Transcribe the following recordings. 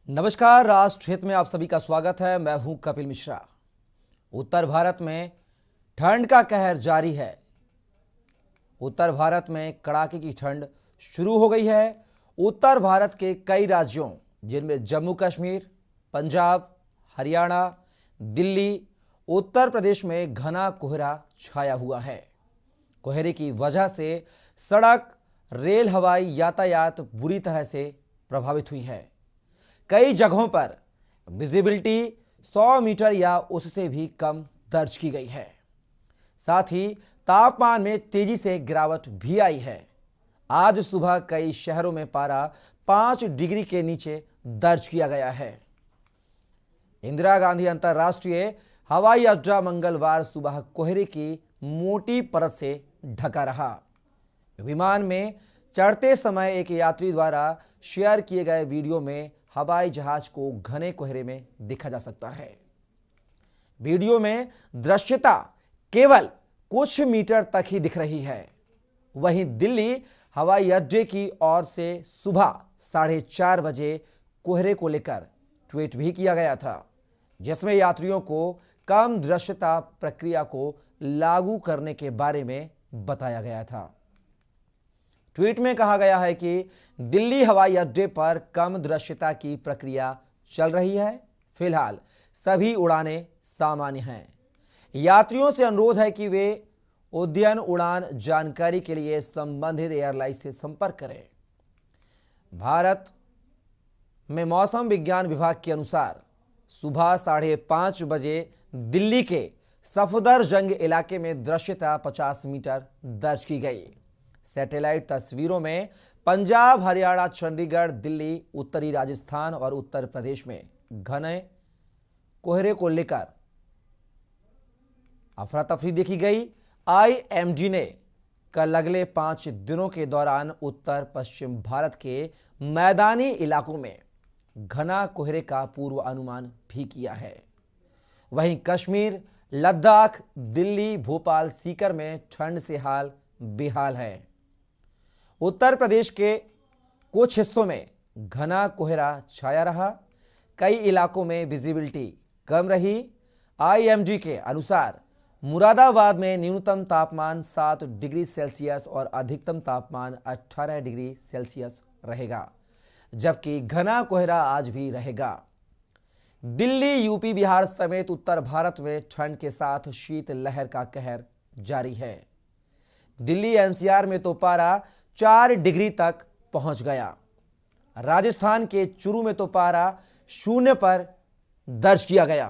नमस्कार, राष्ट्र हित में आप सभी का स्वागत है। मैं हूं कपिल मिश्रा। उत्तर भारत में ठंड का कहर जारी है। उत्तर भारत में कड़ाके की ठंड शुरू हो गई है। उत्तर भारत के कई राज्यों जिनमें जम्मू कश्मीर, पंजाब, हरियाणा, दिल्ली, उत्तर प्रदेश में घना कोहरा छाया हुआ है। कोहरे की वजह से सड़क, रेल, हवाई यातायात बुरी तरह से प्रभावित हुई है। कई जगहों पर विजिबिलिटी 100 मीटर या उससे भी कम दर्ज की गई है। साथ ही तापमान में तेजी से गिरावट भी आई है। आज सुबह कई शहरों में पारा 5 डिग्री के नीचे दर्ज किया गया है। इंदिरा गांधी अंतर्राष्ट्रीय हवाई अड्डा मंगलवार सुबह कोहरे की मोटी परत से ढका रहा। विमान में चढ़ते समय एक यात्री द्वारा शेयर किए गए वीडियो में हवाई जहाज को घने कोहरे में देखा जा सकता है। वीडियो में दृश्यता केवल कुछ मीटर तक ही दिख रही है। वहीं दिल्ली हवाई अड्डे की ओर से सुबह 4:30 बजे कोहरे को लेकर ट्वीट भी किया गया था, जिसमें यात्रियों को कम दृश्यता प्रक्रिया को लागू करने के बारे में बताया गया था। ट्वीट में कहा गया है कि दिल्ली हवाई अड्डे पर कम दृश्यता की प्रक्रिया चल रही है। फिलहाल सभी उड़ानें सामान्य हैं। यात्रियों से अनुरोध है कि वे उद्यन उड़ान जानकारी के लिए संबंधित एयरलाइन से संपर्क करें। भारत में मौसम विज्ञान विभाग के अनुसार सुबह 5:30 बजे दिल्ली के सफदरजंग इलाके में दृश्यता 50 मीटर दर्ज की गई। सैटेलाइट तस्वीरों में पंजाब, हरियाणा, चंडीगढ़, दिल्ली, उत्तरी राजस्थान और उत्तर प्रदेश में घने कोहरे को लेकर अफरा तफरी देखी गई। आईएमडी ने कल अगले 5 दिनों के दौरान उत्तर पश्चिम भारत के मैदानी इलाकों में घना कोहरे का पूर्व अनुमान भी किया है। वहीं कश्मीर, लद्दाख, दिल्ली, भोपाल, सीकर में ठंड से हाल बेहाल है। उत्तर प्रदेश के कुछ हिस्सों में घना कोहरा छाया रहा। कई इलाकों में विजिबिलिटी कम रही। आईएमडी के अनुसार मुरादाबाद में न्यूनतम तापमान 7 डिग्री सेल्सियस और अधिकतम तापमान 18 डिग्री सेल्सियस रहेगा, जबकि घना कोहरा आज भी रहेगा। दिल्ली, यूपी, बिहार समेत उत्तर भारत में ठंड के साथ शीत लहर का कहर जारी है। दिल्ली एनसीआर में तो पारा 4 डिग्री तक पहुंच गया। राजस्थान के चुरू में तो पारा 0 पर दर्ज किया गया।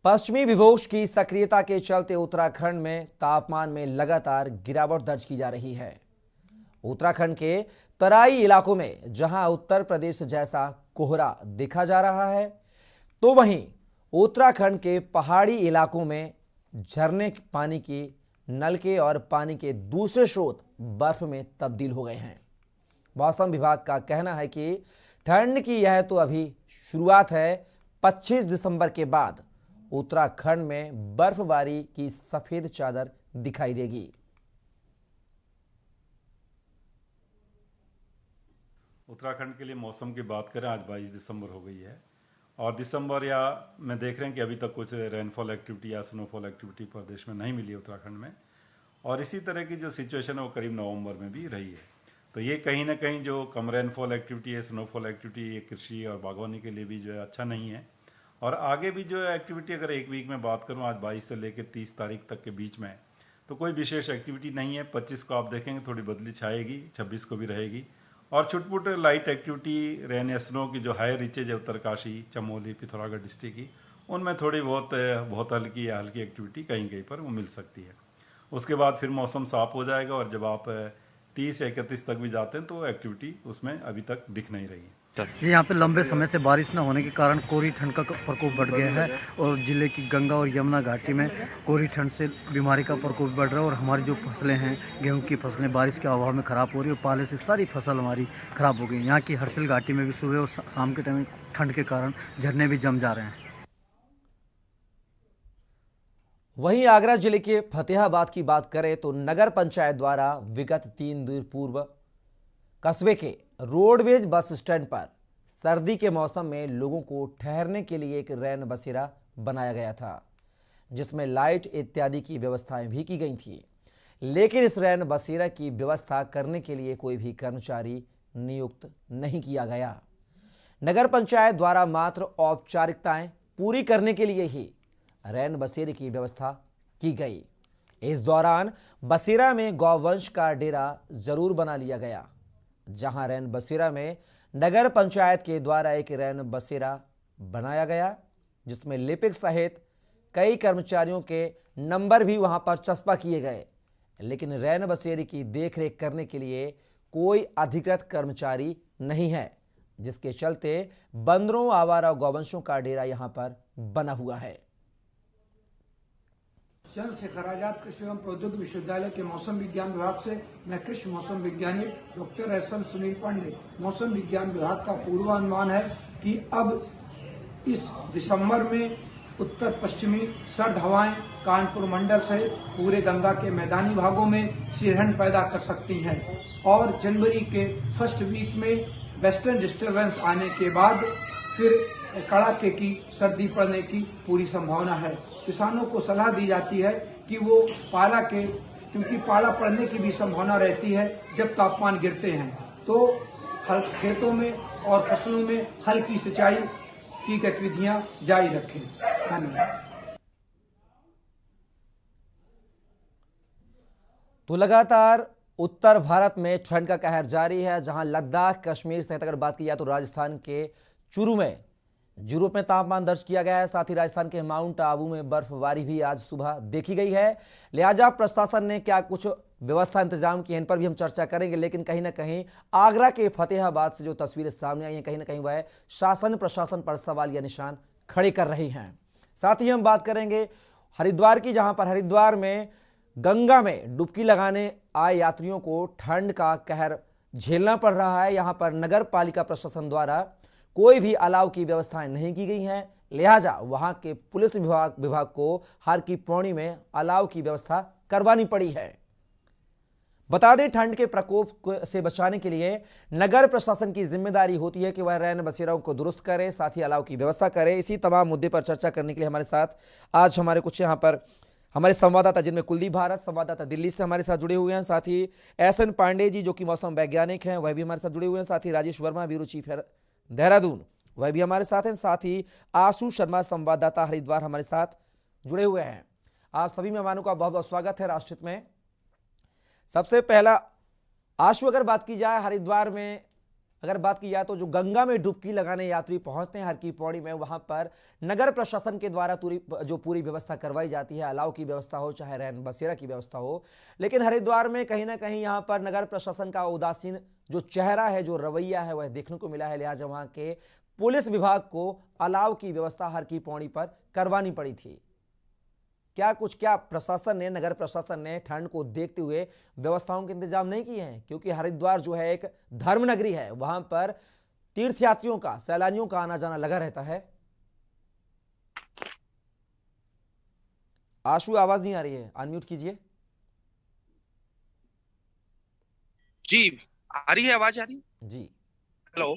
पश्चिमी विक्षोभ की सक्रियता के चलते उत्तराखंड में तापमान में लगातार गिरावट दर्ज की जा रही है। उत्तराखंड के तराई इलाकों में जहां उत्तर प्रदेश जैसा कोहरा देखा जा रहा है, तो वहीं उत्तराखंड के पहाड़ी इलाकों में झरने पानी की नलके और पानी के दूसरे स्रोत बर्फ में तब्दील हो गए हैं। मौसम विभाग का कहना है कि ठंड की यह तो अभी शुरुआत है। 25 दिसंबर के बाद उत्तराखंड में बर्फबारी की सफेद चादर दिखाई देगी। उत्तराखंड के लिए मौसम की बात करें, आज 22 दिसंबर हो गई है और दिसंबर या में देख रहे हैं कि अभी तक कुछ रेनफॉल एक्टिविटी या स्नोफॉल एक्टिविटी प्रदेश में नहीं मिली उत्तराखंड में, और इसी तरह की जो सिचुएशन है वो करीब नवंबर में भी रही है। तो ये कहीं ना कहीं जो कम रेनफॉल एक्टिविटी है, स्नोफॉल एक्टिविटी, ये कृषि और बागवानी के लिए भी जो है अच्छा नहीं है। और आगे भी जो है एक्टिविटी, अगर एक वीक में बात करूँ, आज 22 से लेकर 30 तारीख तक के बीच में, तो कोई विशेष एक्टिविटी नहीं है। 25 को आप देखेंगे थोड़ी बदली छाएगी, 26 को भी रहेगी, और छुटपुट लाइट एक्टिविटी रेन या स्नो की जो हाई रीचेज है उत्तरकाशी, चमोली, पिथौरागढ़ डिस्ट्रिक्ट की, उनमें थोड़ी बहुत हल्की या हल्की एक्टिविटी कहीं कहीं पर वो मिल सकती है। उसके बाद फिर मौसम साफ हो जाएगा और जब आप 30 या 31 तक भी जाते हैं तो एक्टिविटी उसमें अभी तक दिख नहीं रही है। ये यहाँ पे लंबे समय से बारिश न होने के कारण कोहरी ठंड का प्रकोप बढ़ गया है और जिले की गंगा और यमुना घाटी में कोहरी ठंड से बीमारी का प्रकोप बढ़ रहा है। और हमारी जो फसलें हैं, गेहूं की फसलें बारिश के अभाव में ख़राब हो रही है और पाले से सारी फसल हमारी ख़राब हो गई। यहाँ की हर्सिल घाटी में भी सुबह और शाम के टाइम ठंड के कारण झरने भी जम जा रहे हैं। वहीं आगरा जिले के फतेहाबाद की बात करें तो नगर पंचायत द्वारा विगत 3 दिन पूर्व कस्बे के रोडवेज बस स्टैंड पर सर्दी के मौसम में लोगों को ठहरने के लिए एक रैन बसेरा बनाया गया था, जिसमें लाइट इत्यादि की व्यवस्थाएं भी की गई थी। लेकिन इस रैन बसेरा की व्यवस्था करने के लिए कोई भी कर्मचारी नियुक्त नहीं किया गया। नगर पंचायत द्वारा मात्र औपचारिकताएं पूरी करने के लिए ही रैन बसेरे की व्यवस्था की गई। इस दौरान बसेरा में गौवंश का डेरा जरूर बना लिया गया, जहां रैन बसेरा में नगर पंचायत के द्वारा एक रैन बसेरा बनाया गया, जिसमें लिपिक सहित कई कर्मचारियों के नंबर भी वहां पर चस्पा किए गए। लेकिन रैन बसेरे की देखरेख करने के लिए कोई अधिकृत कर्मचारी नहीं है, जिसके चलते बंदरों, आवारा गौवंशों का डेरा यहां पर बना हुआ है। चंद्रशेखर आजाद कृषि एवं प्रौद्योगिकी विश्वविद्यालय के मौसम विज्ञान विभाग से मैं कृषि मौसम वैज्ञानिक डॉक्टर एस.एम. सुनील पांडे। मौसम विज्ञान विभाग का पूर्वानुमान है कि अब इस दिसंबर में उत्तर पश्चिमी सर्द हवाएं कानपुर मंडल सहित पूरे गंगा के मैदानी भागों में शीतलहर पैदा कर सकती हैं और जनवरी के फर्स्ट वीक में वेस्टर्न डिस्टर्बेंस आने के बाद फिर कड़ाके की सर्दी पड़ने की पूरी संभावना है। किसानों को सलाह दी जाती है कि वो क्योंकि पाला पड़ने की भी संभावना रहती है जब तापमान गिरते हैं, तो खेतों में और फसलों में हल्की सिंचाई की गतिविधियां जारी रखें। धन्यवाद। तो लगातार उत्तर भारत में ठंड का कहर जारी है, जहां लद्दाख, कश्मीर सहित अगर बात की जाए तो राजस्थान के चूरू में यूरोप में तापमान दर्ज किया गया है। साथ ही राजस्थान के माउंट आबू में बर्फबारी भी आज सुबह देखी गई है। लिहाजा प्रशासन ने क्या कुछ व्यवस्था इंतजाम की, इन पर भी हम चर्चा करेंगे। लेकिन कहीं ना कहीं आगरा के फतेहाबाद से जो तस्वीरें सामने आई हैं, कहीं ना कहीं वह शासन प्रशासन पर सवाल या निशान खड़े कर रही हैं। साथ ही हम बात करेंगे हरिद्वार की, जहां पर हरिद्वार में गंगा में डुबकी लगाने आए यात्रियों को ठंड का कहर झेलना पड़ रहा है। यहां पर नगर पालिका प्रशासन द्वारा कोई भी अलाव की व्यवस्थाएं नहीं की गई हैं, लिहाजा वहां के पुलिस विभाग को हर की पौड़ी में अलाव की व्यवस्था करवानी पड़ी है। बता दें, ठंड के प्रकोप से बचाने के लिए नगर प्रशासन की जिम्मेदारी होती है कि वह रैन बसेराओं को दुरुस्त करे, साथ ही अलाव की व्यवस्था करे। इसी तमाम मुद्दे पर चर्चा करने के लिए हमारे साथ आज हमारे कुछ यहाँ पर हमारे संवाददाता, जिनमें कुलदीप भारत संवाददाता दिल्ली से हमारे साथ जुड़े हुए हैं, साथ ही एस.एन. पांडे जी जो कि मौसम वैज्ञानिक हैं, वह भी हमारे साथ जुड़े हुए हैं, साथ ही राजेश वर्मा ब्यूरो चीफ देहरादून, वह भी हमारे साथ हैं, साथ ही आशु शर्मा संवाददाता हरिद्वार हमारे साथ जुड़े हुए हैं। आप सभी मेहमानों का बहुत बहुत स्वागत है राष्ट्रहित में। सबसे पहला आशु, अगर बात की जाए हरिद्वार में, अगर बात की जाए तो जो गंगा में डुबकी लगाने यात्री पहुंचते हैं हर की पौड़ी में, वहां पर नगर प्रशासन के द्वारा पूरी व्यवस्था करवाई जाती है, अलाव की व्यवस्था हो चाहे रैन बसेरा की व्यवस्था हो। लेकिन हरिद्वार में कहीं ना कहीं यहां पर नगर प्रशासन का उदासीन जो चेहरा है, जो रवैया है, वह देखने को मिला है। लिहाजा वहां के पुलिस विभाग को अलाव की व्यवस्था हर की पौड़ी पर करवानी पड़ी थी। क्या प्रशासन ने, नगर प्रशासन ने ठंड को देखते हुए व्यवस्थाओं के इंतजाम नहीं किए हैं? क्योंकि हरिद्वार जो है एक धर्म नगरी है, वहां पर तीर्थयात्रियों का, सैलानियों का आना जाना लगा रहता है। आशु, आवाज नहीं आ रही है, अनम्यूट कीजिए। जी, आ रही है आवाज? आ रही है जी। हेलो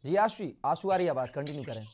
जी आशु आ रही है आवाज, कंटिन्यू करें।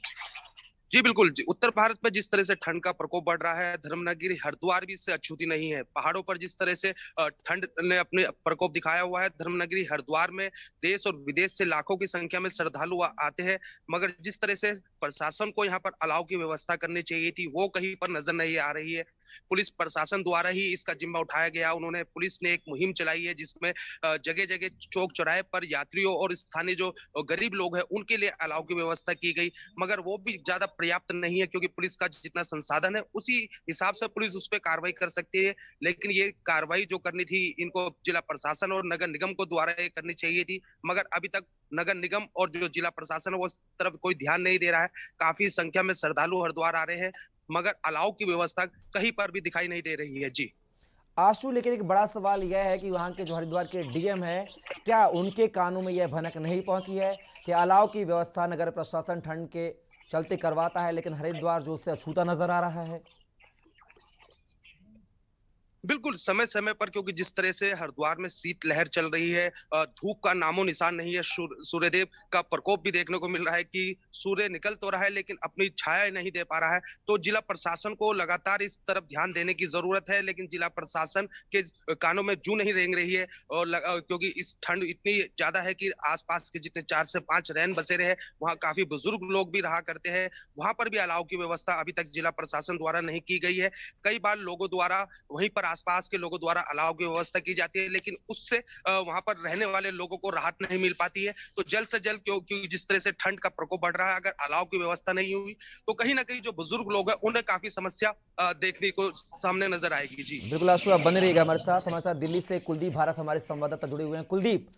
जी बिल्कुल जी। उत्तर भारत में जिस तरह से ठंड का प्रकोप बढ़ रहा है, धर्मनगरी हरिद्वार भी इससे अछूती नहीं है। पहाड़ों पर जिस तरह से ठंड ने अपने प्रकोप दिखाया हुआ है, धर्मनगरी हरिद्वार में देश और विदेश से लाखों की संख्या में श्रद्धालु आते हैं, मगर जिस तरह से प्रशासन को यहाँ पर अलाव की व्यवस्था करनी चाहिए थी, वो कहीं पर नजर नहीं आ रही है। पुलिस प्रशासन द्वारा ही इसका जिम्मा उठाया गया। पुलिस ने एक मुहिम चलाई है, जिसमें जगह जगह चौक चौराहे पर यात्रियों और स्थानीय जो गरीब लोग हैं उनके लिए अलाव की व्यवस्था की गई, मगर वो भी ज्यादा पर्याप्त नहीं है, क्योंकि पुलिस का जितना संसाधन है उसी हिसाब से पुलिस उस पर कार्रवाई कर सकती है। लेकिन ये कार्रवाई जो करनी थी, इनको जिला प्रशासन और नगर निगम को द्वारा ये करनी चाहिए थी, मगर अभी तक नगर निगम और जो जिला प्रशासन है वो उस तरफ कोई ध्यान नहीं दे रहा है। काफी संख्या में श्रद्धालु हरिद्वार आ रहे हैं, मगर अलाव की व्यवस्था कहीं पर भी दिखाई नहीं दे रही है। जी आशु, लेकिन एक बड़ा सवाल यह है कि वहां के जो हरिद्वार के डीएम है, क्या उनके कानों में यह भनक नहीं पहुंची है कि अलाव की व्यवस्था नगर प्रशासन ठंड के चलते करवाता है, लेकिन हरिद्वार जो उससे अछूता नजर आ रहा है? बिल्कुल समय समय पर, क्योंकि जिस तरह से हरिद्वार में शीतलहर चल रही है, धूप का नामो निशान नहीं है, सूर्यदेव का प्रकोप भी देखने को मिल रहा है कि सूर्य निकल तो रहा है लेकिन अपनी छाया नहीं दे पा रहा है। तो जिला प्रशासन को लगातार इस तरफ ध्यान देने की जरूरत है, लेकिन जिला प्रशासन के कानों में जू नहीं रेंग रही है। और क्योंकि इस ठंड इतनी ज्यादा है कि आसपास के जितने 4 से 5 रैन बसेरे हैं, वहाँ काफी बुजुर्ग लोग भी रहा करते हैं, वहां पर भी अलाव की व्यवस्था अभी तक जिला प्रशासन द्वारा नहीं की गई है। कई बार लोगों द्वारा वहीं पर आसपास के लोगों द्वारा अलाव की व्यवस्था की जाती है, लेकिन उससे वहां पर रहने वाले लोगों को राहत नहीं मिल पाती है। तो जल्द से जल्द, क्योंकि जिस तरह से ठंड का प्रकोप बढ़ रहा है, अगर अलाव की व्यवस्था नहीं हुई तो कहीं ना कहीं जो बुजुर्ग लोग हैं उन्हें काफी समस्या देखने को सामने नजर आएगी। जी बिल्कुल आशु, आप बने रहिएगा हमारे साथ दिल्ली से कुलदीप भारत हमारे संवाददाता जुड़े हुए हैं। कुलदीप,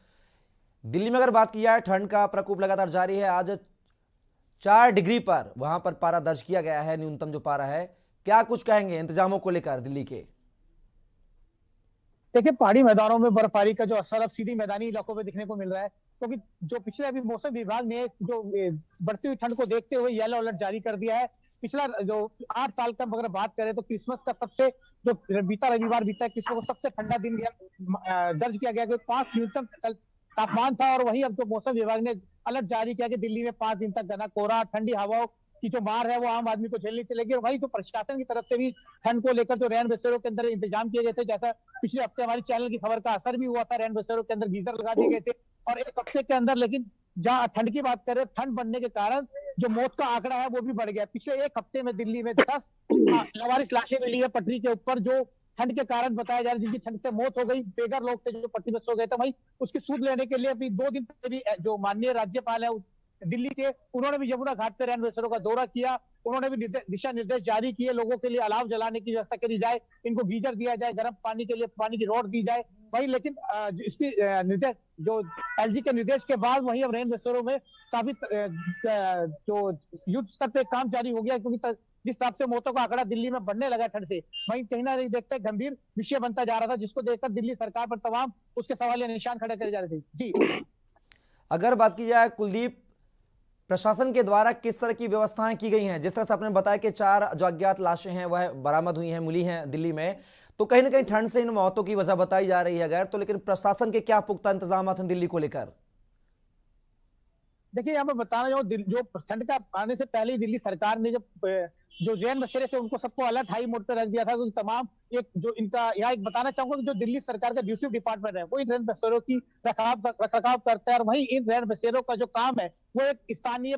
दिल्ली में अगर बात की जाए, ठंड का प्रकोप लगातार जारी है। आज 4 डिग्री पर वहां पर पारा दर्ज किया गया है, न्यूनतम जो पारा है। क्या कुछ कहेंगे इंतजामों को लेकर दिल्ली के? देखिए, पहाड़ी मैदानों में बर्फबारी का जो असर अब सीधी मैदानी इलाकों में दिखने को मिल रहा है, क्योंकि जो पिछले अभी मौसम विभाग ने जो बढ़ती हुई ठंड को देखते हुए येलो अलर्ट जारी कर दिया है। पिछला जो 8 साल का अगर बात करें तो क्रिसमस का सबसे जो बीता रविवार बीता है, क्रिसमस को सबसे ठंडा दिन दर्ज किया गया, 5 न्यूनतम तापमान था। और वहीं अब जो मौसम विभाग ने अलर्ट जारी किया कि दिल्ली में 5 दिन तक घना कोहरा, ठंडी हवाओं की जो मार है वो आम आदमी को झेलनी चलेगी। और वही तो प्रशासन की तरफ से भी ठंड को लेकर जो रैन बसेरों के अंदर इंतजाम किए गए थे, जैसा पिछले हफ्ते हमारी चैनल की खबर का असर भी हुआ था, रैन बसेरों के अंदर गीजर लगा दिए गए थे। और एक हफ्ते के अंदर, लेकिन जहां ठंड की बात करें, ठंड बढ़ने के कारण जो मौत का आंकड़ा है वो भी बढ़ गया। पिछले एक हफ्ते में दिल्ली में 10 लावारिस लाशें मिली है पटरी के ऊपर, जो ठंड के कारण बताया जा रहा है, जिनकी ठंड से मौत हो गई। बेघर लोग थे जो पटरी में सो गए थे। वहीं उसकी सूद लेने के लिए अभी 2 दिन पहले भी जो माननीय राज्यपाल है दिल्ली के, उन्होंने भी यमुना घाट पर रैन बसेरों का दौरा किया। उन्होंने भी दिशा निर्देश जारी किए, लोगों के लिए अलाव जलाने की व्यवस्था करी जाए, इनको गीजर दिया जाए, गर्म पानी के लिए पानी की रॉड दी जाए। वही लेकिन इसकी निर्देश जो एलजी के निर्देश के बाद वही अब रैन बसेरों में काफी जो युद्ध स्तर पे काम जारी हो गया, क्योंकि जिस हिसाब से मौतों का आंकड़ा दिल्ली में बढ़ने लगा ठंड से, वहीं कहीं ना कहीं देखते गंभीर विषय बनता जा रहा था, जिसको देखकर दिल्ली सरकार पर तमाम उसके सवालिया निशान खड़े करे जा रहे थे। जी, अगर बात की जाए कुलदीप, प्रशासन के द्वारा किस तरह की व्यवस्थाएं की गई हैं? जिस तरह से आपने बताया कि 4 जो अज्ञात लाशें हैं वह बरामद हुई हैं, मिली हैं दिल्ली में, तो कहीं ना कहीं ठंड से इन मौतों की वजह बताई जा रही है अगर तो, लेकिन प्रशासन के क्या पुख्ता इंतजाम हैं दिल्ली को लेकर? देखिए, यहाँ पर बताना जो ठंड का आने से पहले ही दिल्ली सरकार ने जो रैन बसेरे थे उनको सबको अलर्ट हाई मोड पर रख दिया था। तो तमाम एक जो इनका यहाँ एक बताना चाहूंगा कि जो दिल्ली सरकार का ड्यूटी डिपार्टमेंट है वो इन रैन बसेरों की रखरखाव करता है। और वहीं इन रैन बसेरों का जो काम है वो एक स्थानीय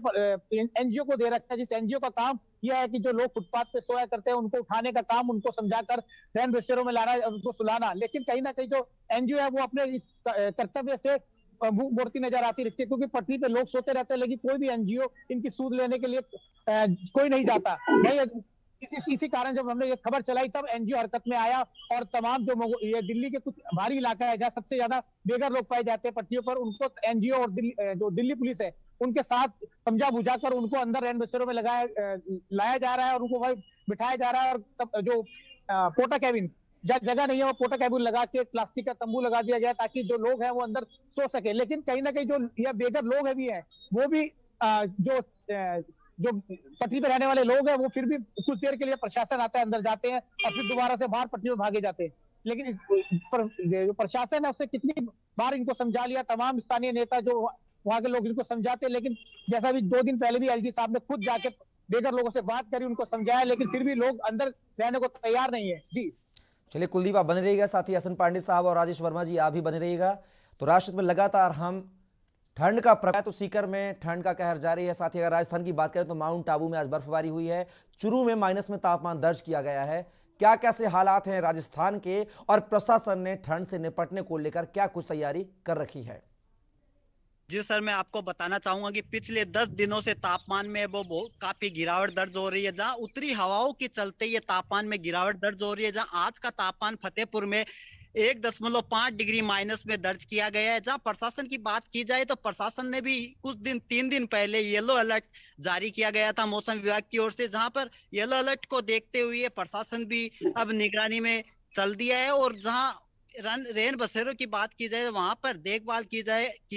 एनजीओ को दे रखा है, जिस एनजीओ का काम यह है कि जो लोग फुटपाथ पे सोया करते हैं उनको उठाने का काम, उनको समझाकर रैन बसेरों में लाना, उनको सुलाना। लेकिन कहीं ना कहीं जो एनजीओ है वो अपने कर्तव्य से मुंह मोड़ती नजर आती रहती है, क्योंकि पटरी पे लोग सोते रहते हैं, लेकिन कोई भी एनजीओ इनकी सूद लेने के लिए कोई नहीं जाता। इसी कारण जब हमने ये खबर चलाई तब एनजीओ हरकत में आया और तमाम जो ये दिल्ली के कुछ भारी इलाका है जहाँ सबसे ज्यादा बेघर लोग पाए जाते हैं पटरियों पर, उनको एनजीओ और जो दिल्ली पुलिस है उनके साथ समझा बुझाकर उनको अंदर रैन बसेरों में लाया जा रहा है और उनको वही बिठाया जा रहा है। और तब जो पोटा कैबिन जगह नहीं है वो पोटा कैबिन लगा के प्लास्टिक का तंबू लगा दिया गया ताकि जो लोग हैं वो अंदर सो सके। लेकिन कहीं ना कहीं जो यह बेघर लोग भी हैं वो भी जो पटरी पे रहने वाले लोग हैं वो फिर भी कुछ देर के लिए प्रशासन आता है, अंदर जाते हैं और फिर दोबारा से बाहर पटरी में भागे जाते हैं। लेकिन जो प्रशासन है उसने कितनी बार इनको समझा लिया, तमाम स्थानीय नेता जो वहां के लोग इनको समझाते, लेकिन जैसा भी 2 दिन पहले भी एलजी साहब ने खुद जाके बेघर लोगों से बात करी, उनको समझाया, लेकिन फिर भी लोग अंदर रहने को तैयार नहीं है। जी चलिए कुलदीप, आप बने रहिएगा, साथ ही हसन पांडे साहब और राजेश वर्मा जी आप भी बने रहिएगा। तो राष्ट्र में लगातार हम ठंड का प्रकोप, तो सीकर में ठंड का कहर जारी है। साथ ही अगर राजस्थान की बात करें तो माउंट आबू में आज बर्फबारी हुई है, चुरू में माइनस में तापमान दर्ज किया गया है। क्या कैसे हालात हैं राजस्थान के, और प्रशासन ने ठंड से निपटने को लेकर क्या कुछ तैयारी कर रखी है? जी सर, मैं आपको बताना चाहूंगा कि पिछले 10 दिनों से तापमान में वो काफी गिरावट दर्ज हो रही है। जहां उत्तरी हवाओं के चलते ये तापमान में गिरावट दर्ज हो रही है। जहां आज का तापमान फतेहपुर में 1.5 डिग्री माइनस में दर्ज किया गया है। जहां प्रशासन की बात की जाए तो प्रशासन ने भी कुछ दिन 3 दिन पहले येलो अलर्ट जारी किया गया था मौसम विभाग की ओर से, जहां पर येलो अलर्ट को देखते हुए प्रशासन भी अब निगरानी में चल दिया है। और जहां रैन बसेरों की बात की जाए वहां पर देखभाल की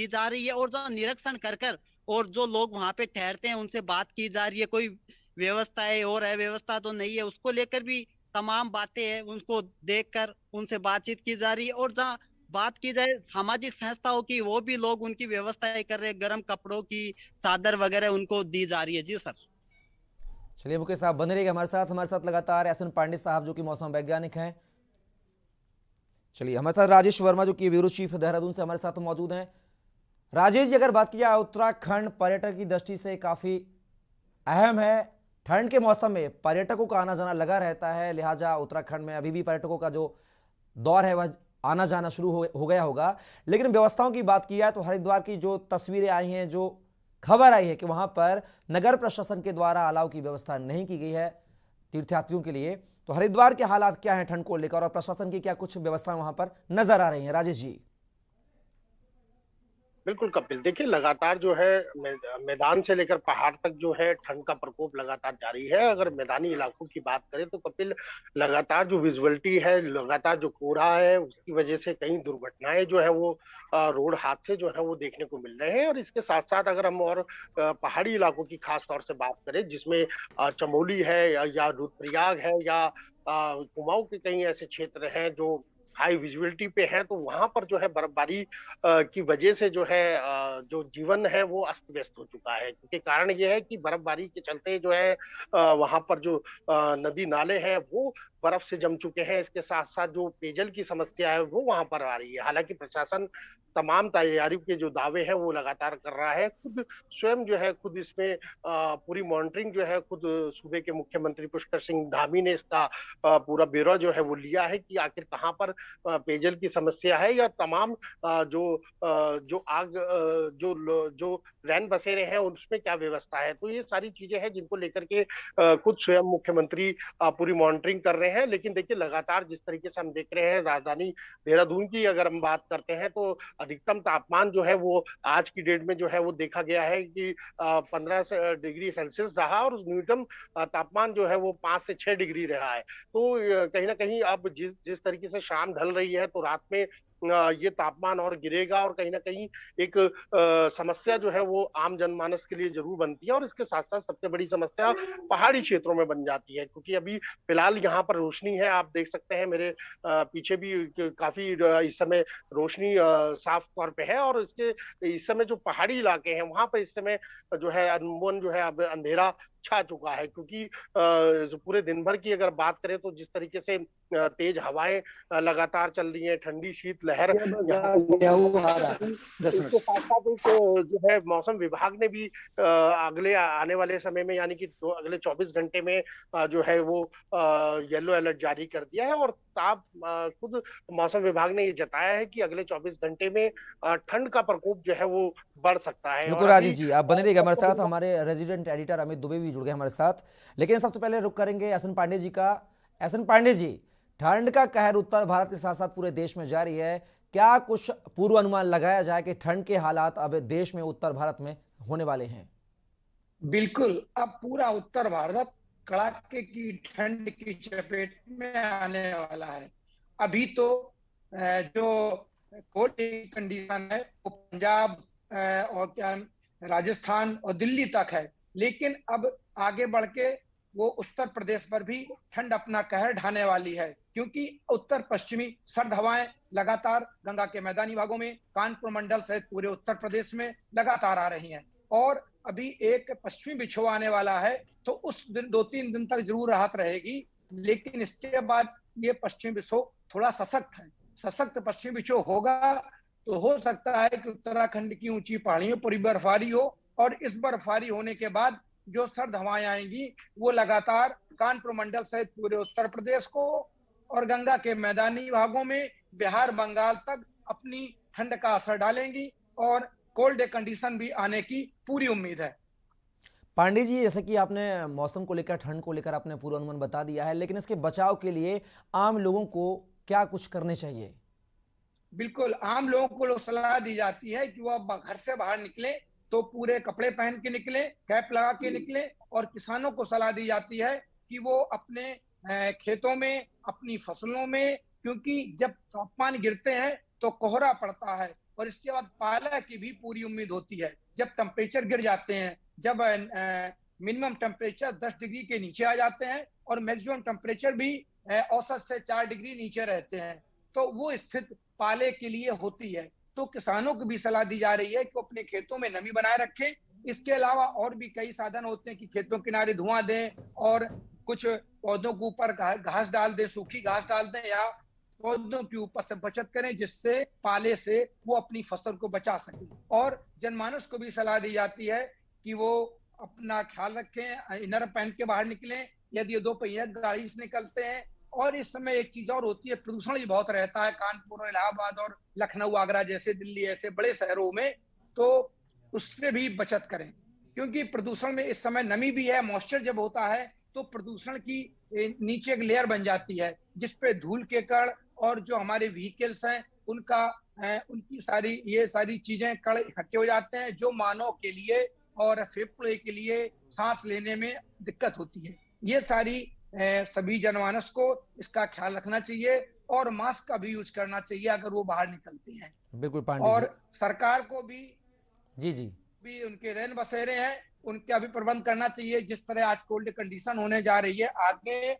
जा रही है और जहां निरीक्षण कर और जो लोग वहां पे ठहरते हैं उनसे बात की जा रही है। कोई व्यवस्था है और अव्यवस्था तो नहीं है, उसको लेकर भी तमाम बातें हैं उनको देखकर उनसे बातचीत की जा रही है। और जहाँ बात की जाए सामाजिक संस्थाओं की, वो भी लोग उनकी व्यवस्थाएं कर रहे हैं, गर्म कपड़ों की चादर वगैरह उनको दी जा रही है। जी सर। चलिए मुकेश साहब बने रहिए हमारे साथ लगातार एसएन पांडे साहब जो कि मौसम वैज्ञानिक हैं। चलिए हमारे साथ राजेश वर्मा जो कि ब्यूरो चीफ देहरादून से हमारे साथ मौजूद हैं। राजेश जी, अगर बात की जाए उत्तराखंड पर्यटक की दृष्टि से काफी अहम है। ठंड के मौसम में पर्यटकों का आना जाना लगा रहता है, लिहाजा उत्तराखंड में अभी भी पर्यटकों का जो दौर है वह आना जाना शुरू हो गया होगा। लेकिन व्यवस्थाओं की बात की जाए तो हरिद्वार की जो तस्वीरें आई हैं, जो खबर आई है कि वहां पर नगर प्रशासन के द्वारा अलाव की व्यवस्था नहीं की गई है तीर्थयात्रियों के लिए, तो हरिद्वार के हालात क्या हैं ठंड को लेकर और प्रशासन की क्या कुछ व्यवस्थाएं वहां पर नजर आ रही हैं? राजेश जी। बिल्कुल कपिल, देखिए लगातार जो है मैदान से लेकर पहाड़ तक जो है ठंड का प्रकोप लगातार जारी है। अगर मैदानी इलाकों की बात करें तो कपिल, लगातार जो विजुअलिटी है, लगातार जो कोहरा है, उसकी वजह से कई दुर्घटनाएं जो है वो रोड हादसे जो है वो देखने को मिल रहे हैं। और इसके साथ साथ अगर हम और पहाड़ी इलाकों की खास तौर से बात करें, जिसमें चमोली है या रुद्रप्रयाग है या कुमाऊं के कई ऐसे क्षेत्र हैं जो हाई विजिबिलिटी पे है, तो वहां पर जो है बर्फबारी की वजह से जो है जो जीवन है वो अस्त व्यस्त हो चुका है। क्योंकि कारण ये है कि बर्फबारी के चलते जो है वहां पर जो नदी नाले हैं वो बर्फ से जम चुके हैं। इसके साथ साथ जो पेयजल की समस्या है वो वहां पर आ रही है। हालांकि प्रशासन तमाम तैयारियों के जो दावे हैं वो लगातार कर रहा है। खुद स्वयं जो है खुद इसमें पूरी मॉनिटरिंग जो है खुद सूबे के मुख्यमंत्री पुष्कर सिंह धामी ने इसका पूरा ब्यौरा जो है वो लिया है कि आखिर कहाँ पर पेयजल की समस्या है या तमाम जो आग जो रैन बसेरे हैं उसमें क्या व्यवस्था है। तो ये सारी चीजें हैं जिनको लेकर के खुद स्वयं मुख्यमंत्री पूरी मॉनिटरिंग कर रहे हैं। लेकिन देखिए लगातार जिस तरीके से हम देख रहे हैं, राजधानी देहरादून की अगर हम बात करते हैं तो अधिकतम तापमान जो है वो आज की डेट में जो है वो देखा गया है कि 15 डिग्री सेल्सियस रहा और न्यूनतम तापमान जो है वो 5 से 6 डिग्री रहा है। तो कहीं ना कहीं अब जिस तरीके से शाम ढल रही है तो रात में ये तापमान और गिरेगा और कहीं ना कहीं एक समस्या जो है वो आम जनमानस के लिए जरूर बनती है। और इसके साथ साथ सबसे बड़ी समस्या पहाड़ी क्षेत्रों में बन जाती है, क्योंकि अभी फिलहाल यहाँ पर रोशनी है, आप देख सकते हैं मेरे पीछे भी काफी इस समय रोशनी साफ तौर पे है। और इसके इस समय जो पहाड़ी इलाके हैं वहां पर इस समय जो है अनमोन जो है अब अंधेरा छा चुका है। क्योंकि जो पूरे दिन भर की अगर बात करें तो जिस तरीके से तेज हवाएं लगातार चल रही हैं, ठंडी शीत लहर इसके साथ साथ जो है मौसम विभाग ने भी अगले आने वाले समय में यानी कि अगले 24 घंटे में जो है वो येलो अलर्ट जारी कर दिया है। और खुद मौसम विभाग ने ये जताया है कि अगले 24 घंटे में ठंड का प्रकोप जो है वो बढ़ सकता है। बिल्कुल राजेश जी, आप बने रहिएगा हमारे साथ। हमारे रेजिडेंट एडिटर अमित दुबे भी जुड़ गए हमारे साथ, लेकिन सबसे पहले रुक करेंगे एसएन पांडे जी का। एसएन पांडे जी, ठंड का कहर उत्तर भारत के साथ साथ पूरे देश में जारी है, क्या कुछ पूर्व अनुमान लगाया जाए कि ठंड के हालात अब देश में उत्तर भारत में होने वाले हैं? बिल्कुल, अब पूरा उत्तर भारत कड़ाके की ठंड की चपेट में आने वाला है। अभी तो जो कोल्ड कंडीशन है वो पंजाब और क्या राजस्थान और दिल्ली तक है, लेकिन अब आगे बढ़ के वो उत्तर प्रदेश पर भी ठंड अपना कहर ढाने वाली है। क्योंकि उत्तर पश्चिमी सर्द हवाएं लगातार गंगा के मैदानी भागों में, कानपुर मंडल सहित पूरे उत्तर प्रदेश में लगातार आ रही हैं। और अभी एक पश्चिमी विक्षोभ आने वाला है, तो उस दिन 2-3 दिन तक जरूर राहत रहेगी। लेकिन इसके बाद ये पश्चिमी विक्षोभ थोड़ा सशक्त पश्चिमी विक्षोभ होगा, तो हो सकता है कि उत्तराखंड की ऊंची पहाड़ियों पर बर्फबारी हो। और इस बर्फबारी होने के बाद जो सर्द हवाएं आएंगी वो लगातार कानपुर मंडल सहित पूरे उत्तर प्रदेश को और गंगा के मैदानी भागों में बिहार बंगाल तक अपनी ठंड का असर डालेंगी और कोल्ड कंडीशन भी आने की पूरी उम्मीद है। पांडे जी, जैसे कि आपने मौसम को लेकर, ठंड को लेकर अपने पूर्वानुमान बता दिया है, लेकिन इसके बचाव के लिए आम लोगों को क्या कुछ करने चाहिए? बिल्कुल, आम लोगों को सलाह दी जाती है कि वह घर से बाहर निकले तो पूरे कपड़े पहन के निकले, कैप लगा के निकले। और किसानों को सलाह दी जाती है कि वो अपने खेतों में, अपनी फसलों में, क्योंकि जब तापमान गिरते हैं तो कोहरा पड़ता है और इसके बाद पाला की भी पूरी उम्मीद होती है। जब टेम्परेचर गिर जाते हैं, जब मिनिमम टेम्परेचर 10 डिग्री के नीचे आ जाते हैं और मैक्सिमम टेम्परेचर भी औसत से 4 डिग्री नीचे रहते हैं, तो वो स्थिति पाले के लिए होती है। तो किसानों को भी सलाह दी जा रही है कि अपने खेतों में नमी बनाए रखें। इसके अलावा और भी कई साधन होते हैं कि खेतों किनारे धुआं दें और कुछ पौधों के ऊपर घास डाल दें, सूखी घास डाल दें या पौधों के ऊपर से बचत करें, जिससे पाले से वो अपनी फसल को बचा सके। और जनमानस को भी सलाह दी जाती है कि वो अपना ख्याल रखें, इनर पहन के बाहर निकलें यदि ये 2 पहिया गाड़ी से निकलते हैं। और इस समय एक चीज और होती है, प्रदूषण भी बहुत रहता है कानपुर और इलाहाबाद और लखनऊ आगरा जैसे, दिल्ली ऐसे बड़े शहरों में, तो उससे भी बचत करें, क्योंकि प्रदूषण में इस समय नमी भी है। मॉइस्चर जब होता है तो प्रदूषण की नीचे एक लेयर बन जाती है जिसपे धूल के कण और जो हमारे व्हीकल्स हैं उनका उनकी सारी चीजें कण इकट्ठे हो जाते हैं, जो मानव के लिए और फेफड़े के लिए सांस लेने में दिक्कत होती है। ये सारी सभी जनमानस को इसका ख्याल रखना चाहिए और मास्क का भी यूज करना चाहिए अगर वो बाहर निकलते हैं। बिल्कुल पांडे और जी। सरकार को भी जी भी उनके रैन बसेरे हैं उनका भी प्रबंध करना चाहिए। जिस तरह आज कोल्ड कंडीशन होने जा रही है आगे,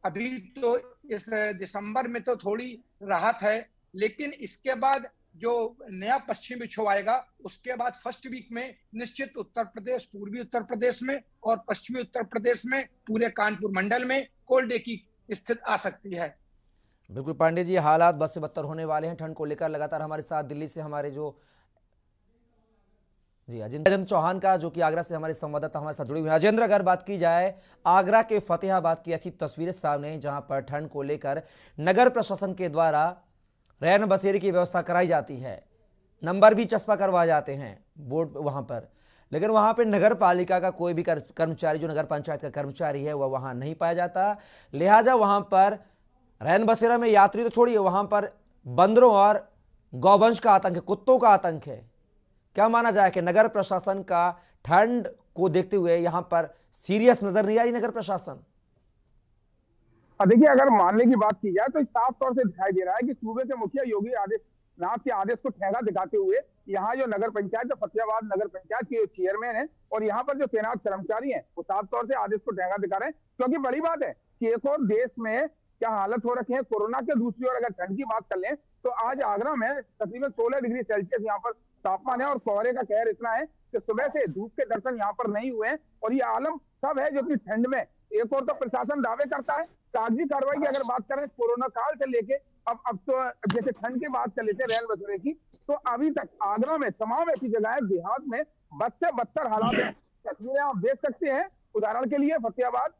अभी तो इस दिसंबर में तो थोड़ी राहत है, लेकिन इसके बाद जो नया पश्चिमी विक्षोभ आएगा उसके बाद फर्स्ट वीक में निश्चित उत्तर प्रदेश, पूर्वी उत्तर प्रदेश में और पश्चिमी उत्तर प्रदेश में पूरे कानपुर मंडल में कोल्ड डे की स्थिति आ सकती है। बिल्कुल पांडे जी, हालात बद से बदतर होने वाले हैं ठंड को लेकर। लगातार हमारे साथ दिल्ली से हमारे जो जी अजेंद्र चौहान का, जो कि आगरा से हमारे संवाददाता हमारे साथ जुड़े हुए हैं। अजेंद्र, अगर बात की जाए आगरा के फतेहाबाद की ऐसी तस्वीरें सामने जहां पर ठंड को लेकर नगर प्रशासन के द्वारा रैन बसेरे की व्यवस्था कराई जाती है, नंबर भी चस्पा करवाए जाते हैं बोर्ड वहां पर, लेकिन वहां पर नगर पालिका का कोई भी कर्मचारी, जो नगर पंचायत का कर्मचारी है, वह वहां नहीं पाया जाता। लिहाजा वहां पर रैन बसेरा में यात्री तो छोड़िए, वहां पर बंदरों और गौवंश का आतंक है, कुत्तों का आतंक है। क्या माना जाए कि नगर प्रशासन का ठंड को देखते हुए यहां पर सीरियस नजर नहीं आ रही नगर प्रशासन? देखिए, अगर मानने की बात की जाए तो साफ तौर से दिखाई दे रहा है कि सूबे के मुखिया योगी आदित्यनाथ के आदेश को ठेंगा दिखाते हुए यहाँ जो नगर पंचायत है, फतेहाबाद नगर पंचायत के चेयरमैन है और यहाँ पर जो तैनात कर्मचारी हैं, वो साफ तौर से आदेश को ठेंगा दिखा रहे हैं। क्योंकि बड़ी बात है कि एक और देश में क्या हालत हो रखी है कोरोना के, दूसरी ओर अगर ठंड की बात कर लें तो आज आगरा में तकरीबन 16 डिग्री सेल्सियस यहाँ पर तापमान है और कोहरे का कहर इतना है कि सुबह से धूप के दर्शन यहाँ पर नहीं हुए हैं। और ये आलम सब है जो कि ठंड में, एक और तो प्रशासन दावे करता है कागजी कार्रवाई की, अगर बात करें कोरोना काल से लेके अब तो जैसे ठंड की बात कर लेते रैन बसेरे की, तो अभी तक आगरा में तमाम ऐसी जगह देहात में बद से बदतर हालात है। तस्वीरें आप देख सकते हैं, उदाहरण के लिए फतेहाबाद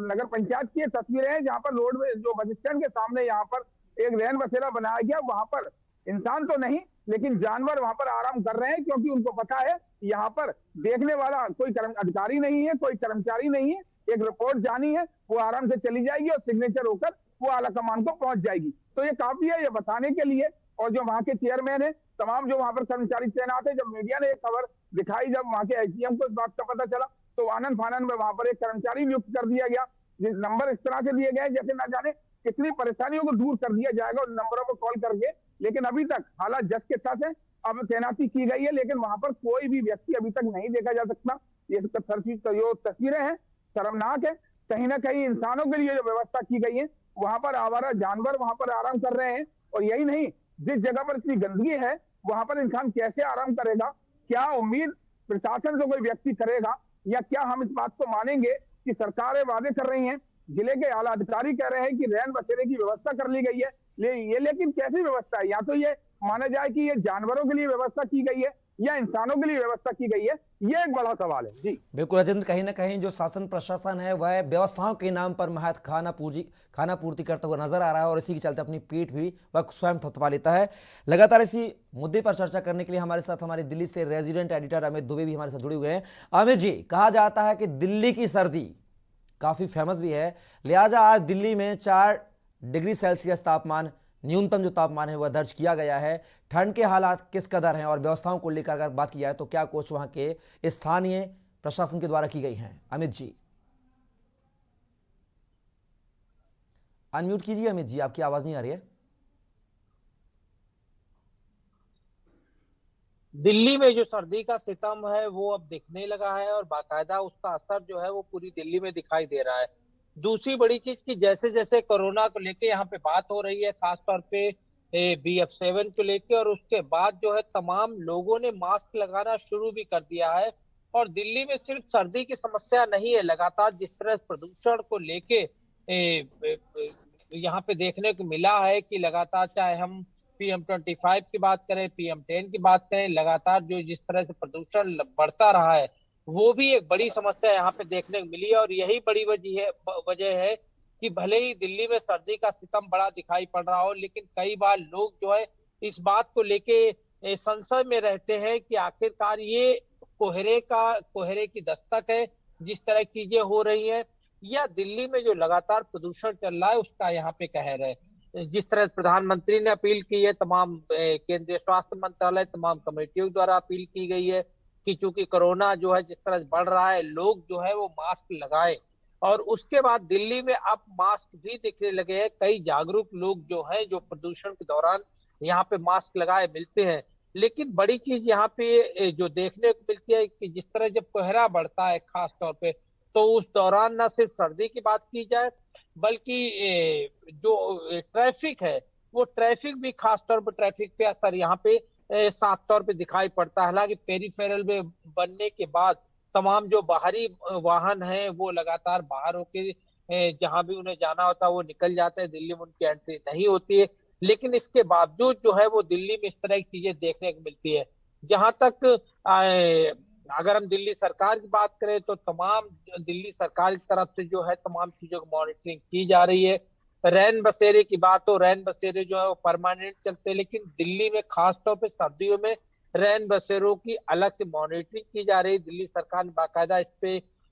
नगर पंचायत की तस्वीरें हैं जहां पर रोड में जो बस स्टैंड के सामने यहाँ पर एक रैन बसेरा बनाया गया, वहां पर इंसान तो नहीं लेकिन जानवर वहां पर आराम कर रहे हैं, क्योंकि उनको पता है यहाँ पर देखने वाला कोई अधिकारी नहीं है, कोई कर्मचारी नहीं है। एक रिपोर्ट जानी है, वो आराम से चली जाएगी और सिग्नेचर होकर वो आला कमान को पहुंच जाएगी। तो ये काफी है ये बताने के लिए। और जो वहां के चेयरमैन है, तमाम जो वहां पर कर्मचारी तैनात है, जब मीडिया ने एक खबर दिखाई, जब वहां के एसडीएम को इस बात का पता चला तो आनंद फानन में वहां पर एक कर्मचारी नियुक्त कर दिया गया। जिस नंबर इस तरह से दिए गए जैसे ना जाने कितनी परेशानियों को दूर कर दिया जाएगा उन नंबरों को कॉल करके। लेकिन अभी तक हालात जस के तस है, अब तैनाती की गई है लेकिन वहां पर कोई भी व्यक्ति अभी तक नहीं देखा जा सकता। ये जो तस्वीरें हैं शर्मनाक है। कहीं ना कहीं इंसानों के लिए जो व्यवस्था की गई है, वहां पर आवारा जानवर वहां पर आराम कर रहे हैं। और यही नहीं, जिस जगह पर इतनी गंदगी है वहां पर इंसान कैसे आराम करेगा? क्या उम्मीद प्रशासन से कोई व्यक्ति करेगा, या क्या हम इस बात को मानेंगे कि सरकारें वादे कर रही हैं, जिले के आला अधिकारी कह रहे हैं कि रैन बसेरे की व्यवस्था कर ली गई है, लेकिन कैसी व्यवस्था है? या तो ये माना जाए कि ये जानवरों के लिए व्यवस्था की गई है या इंसानों के लिए व्यवस्था की गई है, ये एक बड़ा सवाल है। जी बिल्कुल राजेंद्र, कहीं ना कहीं जो शासन प्रशासन है वह व्यवस्थाओं के नाम पर महज खाना पूर्ति करता हुआ नजर आ रहा है और इसी के चलते अपनी पीठ भी वह स्वयं थपथपा लेता है। लगातार इसी मुद्दे पर चर्चा करने के लिए हमारे साथ हमारे दिल्ली से रेजिडेंट एडिटर अमित दुबे भी हमारे साथ जुड़े हुए हैं। अमित जी, कहा जाता है कि दिल्ली की सर्दी काफी फेमस भी है, लिहाजा आज दिल्ली में 4 डिग्री सेल्सियस तापमान, न्यूनतम जो तापमान है वह दर्ज किया गया है। ठंड के हालात किस कदर हैं और व्यवस्थाओं को लेकर अगर बात की जाए तो क्या कुछ वहां के स्थानीय प्रशासन के द्वारा की गई हैं? अमित जी अनम्यूट कीजिए। अमित जी, आपकी आवाज नहीं आ रही है। दिल्ली में जो सर्दी का सितम है वो अब दिखने लगा है और बाकायदा उसका असर जो है वो पूरी दिल्ली में दिखाई दे रहा है। दूसरी बड़ी चीज कि जैसे जैसे कोरोना को लेके यहाँ पे बात हो रही है, खासतौर पे BF7 को लेके, और उसके बाद जो है तमाम लोगों ने मास्क लगाना शुरू भी कर दिया है। और दिल्ली में सिर्फ सर्दी की समस्या नहीं है, लगातार जिस तरह प्रदूषण को लेके यहाँ पे देखने को मिला है कि लगातार चाहे हम PM25 की बात करें, PM10 की बात करें, लगातार जो जिस तरह से प्रदूषण बढ़ता रहा है वो भी एक बड़ी समस्या यहाँ पे देखने को मिली है। और यही बड़ी वजह है कि भले ही दिल्ली में सर्दी का सितम बड़ा दिखाई पड़ रहा हो, लेकिन कई बार लोग जो है इस बात को लेके संशय में रहते हैं कि आखिरकार ये कोहरे की दस्तक है जिस तरह चीजें हो रही हैं, या दिल्ली में जो लगातार प्रदूषण चल रहा है उसका यहाँ पे कहर है। जिस तरह प्रधानमंत्री ने अपील की है, तमाम केंद्रीय स्वास्थ्य मंत्रालय, तमाम कमेटियों द्वारा अपील की गई है कि चूंकि कोरोना जो है जिस तरह बढ़ रहा है, लोग जो है वो मास्क लगाएं। और उसके बाद दिल्ली में अब मास्क भी दिखने लगे हैं, कई जागरूक लोग जो हैं जो प्रदूषण के दौरान यहाँ पे मास्क लगाए मिलते हैं। लेकिन बड़ी चीज यहाँ पे जो देखने को मिलती है कि जिस तरह जब कोहरा बढ़ता है खास तौर पे, तो उस दौरान न सिर्फ सर्दी की बात की जाए बल्कि जो ट्रैफिक है वो ट्रैफिक भी खास तौर पर ट्रैफिक पे असर यहाँ पे साफ तौर पे दिखाई पड़ता है। हालांकि पेरिफेरल में बनने के बाद तमाम जो बाहरी वाहन हैं वो लगातार बाहर होके जहां भी उन्हें जाना होता है वो निकल जाते हैं, दिल्ली में उनकी एंट्री नहीं होती है। लेकिन इसके बावजूद जो है वो दिल्ली में इस तरह की चीजें देखने को मिलती है। जहां तक अगर हम दिल्ली सरकार की बात करें तो तमाम दिल्ली सरकार की तरफ से जो है तमाम चीजों की मॉनिटरिंग की जा रही है। रैन बसेरे की बात हो, रैन बसेरे जो है वो परमानेंट चलते हैं, लेकिन दिल्ली में खासतौर पे सर्दियों में रैन बसेरों की अलग से मॉनिटरिंग की जा रही है। दिल्ली सरकार ने बाकायदा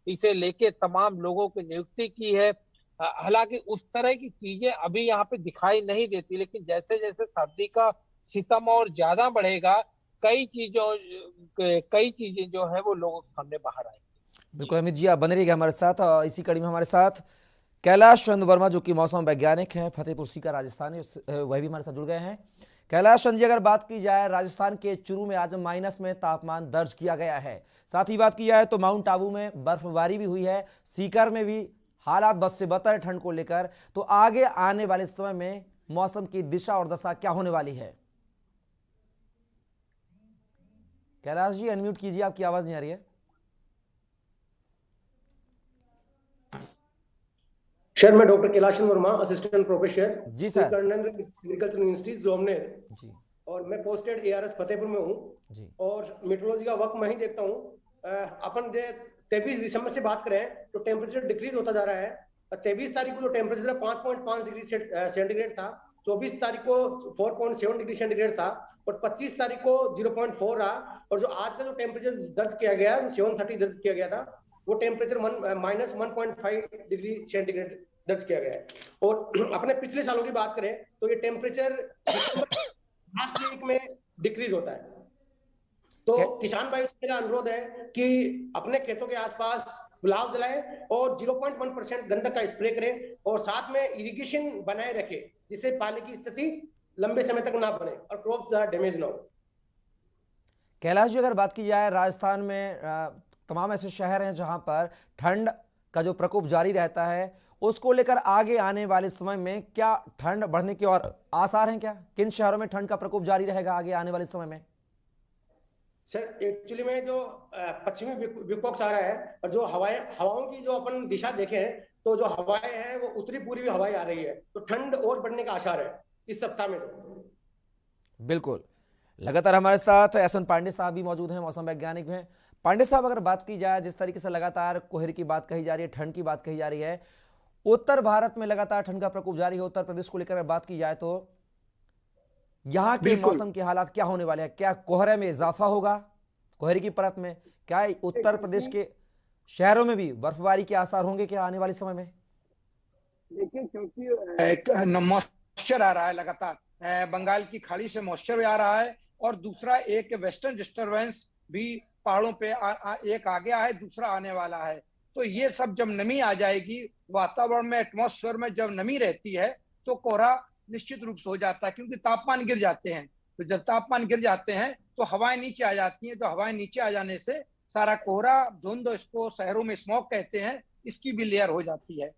इसे लेके तमाम लोगों की नियुक्ति की है। हालांकि उस तरह की चीजें अभी यहाँ पे दिखाई नहीं देती, लेकिन जैसे जैसे सर्दी का सितम और ज्यादा बढ़ेगा, कई चीजें जो है वो लोगों के सामने बाहर आएंगी। बिल्कुल अमित जी, आप बने रहिएगा हमारे साथ। इसी कड़ी में हमारे साथ कैलाश चंद वर्मा जो कि मौसम वैज्ञानिक हैं, फतेहपुर सीकर राजस्थान, वह भी हमारे साथ जुड़ गए हैं। कैलाश चंद जी, अगर बात की जाए राजस्थान के चुरू में आज माइनस में तापमान दर्ज किया गया है। साथ ही बात की जाए तो माउंट आबू में बर्फबारी भी हुई है, सीकर में भी हालात बद से बदतर ठंड को लेकर। तो आगे आने वाले समय में मौसम की दिशा और दशा क्या होने वाली है? कैलाश जी अनम्यूट कीजिए, आपकी आवाज नहीं आ रही है। सर, मैं doctor Kailash Verma, assistant professor ji sir, agriculture university Jobner ji, और मैं पोस्टेड ARS फतेहपुर में हूँ जी। और मेट्रोलॉजी का वक्त मैं ही देखता हूँ। अपन 23 दिसंबर से बात करें तो टेम्परेचर डिक्रीज होता जा रहा है। 23 तारीख को जो टेम्परेचर था 5.5 डिग्री सेंटीग्रेड था, 24 तारीख को 4.7 डिग्री सेंटीग्रेड था और 25 तारीख को 0.4 रहा। और जो आज का जो टेम्परेचर दर्ज किया गया 730 दर्ज किया गया था, वो टेम्परेचर -1.5 डिग्री सेंटीग्रेड दर्ज किया गया है। और अपने पिछले सालों की बात करें तो ये टेम्परेचर लास्ट वीक में डिक्रीज होता है। तो किसान भाई से मेरा अनुरोध है कि अपने खेतों के आसपास गुलाब जलाएं और 0.1% गंधक का स्प्रे करें और साथ में इरिगेशन बनाए रखें, जिससे पानी की स्थिति लंबे समय तक ना बने और क्रॉप ज्यादा डैमेज ना हो। कैलाश जी, अगर बात की जाए राजस्थान में तमाम ऐसे शहर हैं जहां पर ठंड का जो प्रकोप जारी रहता है, उसको लेकर आगे आने वाले समय में क्या ठंड बढ़ने के और आसार हैं? क्या किन शहरों में ठंड का प्रकोप जारी रहेगा आगे आने वाले समय में? सर, एक्चुअली में जो पश्चिमी विक्षोभ आ रहा है और जो हवाओं की जो अपन दिशा देखें तो जो हवाएं हैं वो उत्तरी पूर्वी हवाएं आ रही है, तो ठंड और बढ़ने का आसार है इस सप्ताह में। बिल्कुल, लगातार हमारे साथ SN पांडे साहब भी मौजूद हैं, मौसम वैज्ञानिक हैं। पांडे साहब, अगर बात की जाए जिस तरीके से लगातार कोहरे की बात कही जा रही है, ठंड की बात कही जा रही है, उत्तर भारत में लगातार ठंड का प्रकोप जारी है। उत्तर प्रदेश को लेकर बात की जाए तो यहाँ के मौसम के हालात क्या होने वाले हैं? क्या कोहरे में इजाफा होगा, कोहरे की परत में? क्या उत्तर प्रदेश के शहरों में भी बर्फबारी के आसार होंगे क्या आने वाले समय में? देखिए, क्योंकि मॉइस्चर आ रहा है लगातार, बंगाल की खाड़ी से मॉइस्चर आ रहा है और दूसरा एक वेस्टर्न डिस्टर्बेंस भी पहाड़ों पे एक आ गया है, दूसरा आने वाला है। तो ये सब जब नमी आ जाएगी वातावरण में, एटमॉस्फेयर में जब नमी रहती है तो कोहरा निश्चित रूप से हो जाता है, क्योंकि तापमान गिर जाते हैं। तो जब तापमान गिर जाते हैं तो हवाएं नीचे आ जाती हैं, तो हवाएं नीचे आ जाने से सारा कोहरा, धुंध, इसको शहरों में स्मॉग कहते हैं, इसकी भी लेयर हो जाती है।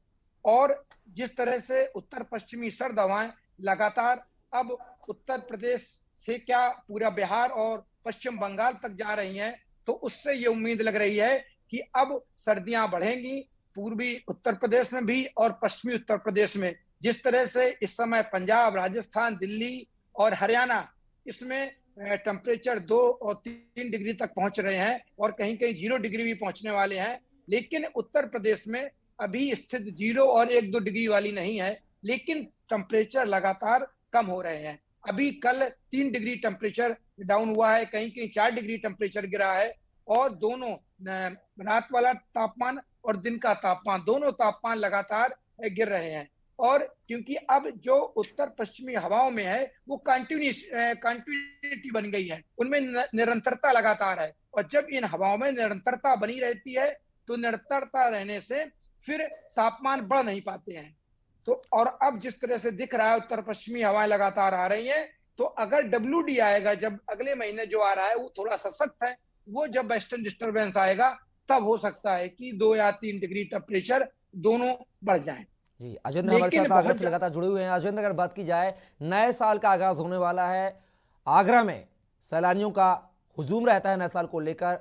और जिस तरह से उत्तर पश्चिमी सर्द हवाएं लगातार अब उत्तर प्रदेश से क्या पूरा बिहार और पश्चिम बंगाल तक जा रही हैं, तो उससे ये उम्मीद लग रही है कि अब सर्दियां बढ़ेंगी पूर्वी उत्तर प्रदेश में भी और पश्चिमी उत्तर प्रदेश में। जिस तरह से इस समय पंजाब, राजस्थान, दिल्ली और हरियाणा इसमें टेम्परेचर 2 और 3 डिग्री तक पहुंच रहे हैं और कहीं कहीं 0 डिग्री भी पहुंचने वाले हैं। लेकिन उत्तर प्रदेश में अभी स्थिति 0 और 1-2 डिग्री वाली नहीं है, लेकिन टेम्परेचर लगातार कम हो रहे हैं। अभी कल 3 डिग्री टेम्परेचर डाउन हुआ है, कहीं कहीं 4 डिग्री टेम्परेचर गिरा है और दोनों रात वाला तापमान और दिन का तापमान, दोनों तापमान लगातार गिर रहे हैं। और क्योंकि अब जो उत्तर पश्चिमी हवाओं में है वो कंटिन्यूटी बन गई है, उनमें निरंतरता लगातार है, और जब इन हवाओं में निरंतरता बनी रहती है तो निरंतरता रहने से फिर तापमान बढ़ नहीं पाते हैं। तो और अब जिस तरह से दिख रहा है उत्तर पश्चिमी हवाएं लगातार आ रही हैं, तो अगर WD आएगा, जब अगले महीने जो आ रहा है वो थोड़ा सा सख्त है, वो जब वेस्टर्न डिस्टर्बेंस आएगा तब हो सकता है कि 2 या 3 डिग्री टेम्परेचर दोनों बढ़ जाएं। जी, अजेंद्र हमारे साथ आगरा से लगातार जुड़े हुए हैं। अजेंद्र, अगर बात की जाए, नए साल का आगाज होने वाला है, आगरा में सैलानियों का हुजूम रहता है नए साल को लेकर।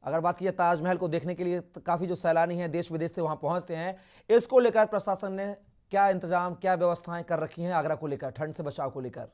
अगर बात की जाए ताजमहल को देखने के लिए तो काफी जो सैलानी हैं देश विदेश से वहां पहुंचते हैं, इसको लेकर प्रशासन ने क्या इंतजाम, क्या व्यवस्थाएं कर रखी हैं आगरा को लेकर, ठंड से बचाव को लेकर?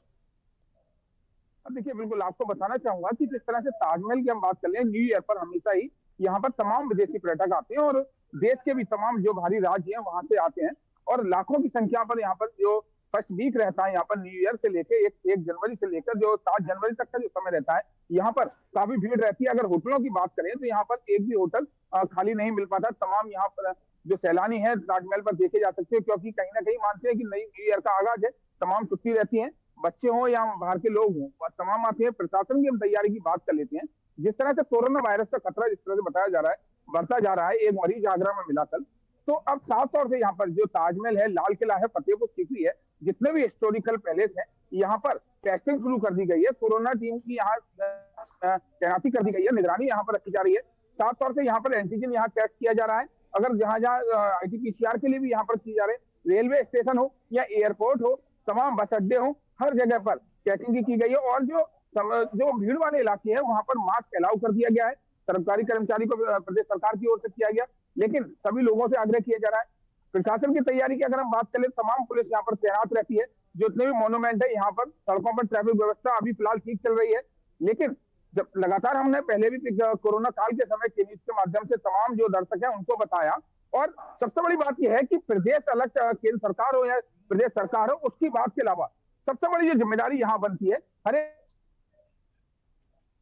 अब देखिए, बिल्कुल आपको बताना चाहूंगा कि जिस तरह से ताजमहल की हम बात कर लें, न्यू ईयर पर हमेशा ही यहाँ पर तमाम विदेशी पर्यटक आते हैं और देश के भी तमाम जो भारी राज्य हैं वहां से आते हैं और लाखों की संख्या पर यहाँ पर जो फर्स्ट वीक रहता है, यहाँ पर न्यू ईयर से लेकर एक जनवरी से लेकर जो 7 जनवरी तक का जो समय रहता है, यहाँ पर काफी भीड़ रहती है। अगर होटलों की बात करें तो यहाँ पर एक भी होटल खाली नहीं मिल पाता। तमाम यहाँ पर जो सैलानी है ताजमहल पर देखे जा सकते हैं, क्योंकि कहीं ना कहीं मानते हैं कि नई न्यू ईयर का आगाज है, तमाम छुट्टी रहती है, बच्चे हों या बाहर के लोग हों, तमाम आते हैं। प्रशासन की हम तैयारी की बात कर लेते हैं। जिस तरह से कोरोना वायरस का खतरा जिस तरह से बताया जा रहा है, बढ़ता जा रहा है, एक मरीज आगरा में मिला कल, तो अब साफ तौर से यहाँ पर जो ताजमहल है, लाल किला है, फतेहपुर सीकरी है, जितने भी हिस्टोरिकल पैलेस है, यहाँ पर टेस्टिंग शुरू कर दी गई है। कोरोना टीम की यहाँ तैनाती कर दी गई है, निगरानी यहाँ पर रखी जा रही है। साफ तौर से यहाँ पर एंटीजन यहाँ टेस्ट किया जा रहा है। अगर जहां RT-PCR के लिए भी यहाँ पर किए जा रहे, रेलवे स्टेशन हो या एयरपोर्ट हो, तमाम बस अड्डे हो, हर जगह पर चेकिंग की गई है। और जो भीड़ वाले इलाके हैं वहां पर मास्क अलाउ कर दिया गया है, सरकारी कर्मचारी को प्रदेश सरकार की ओर से किया गया, लेकिन सभी लोगों से आग्रह किया जा रहा है। प्रशासन की तैयारी की अगर हम बात करें, तमाम पुलिस यहाँ पर तैनात रहती है। जितने भी मोन्यूमेंट है यहाँ पर, सड़कों पर ट्रैफिक व्यवस्था अभी फिलहाल ठीक चल रही है, लेकिन जब लगातार हमने पहले भी कोरोना काल के समय के न्यूज के माध्यम से तमाम जो दर्शक हैं उनको बताया, और सबसे बड़ी बात यह है कि प्रदेश अलग केंद्र सरकार हो या प्रदेश सरकार हो, उसकी बात के अलावा सबसे बड़ी जो जिम्मेदारी यहाँ बनती है हर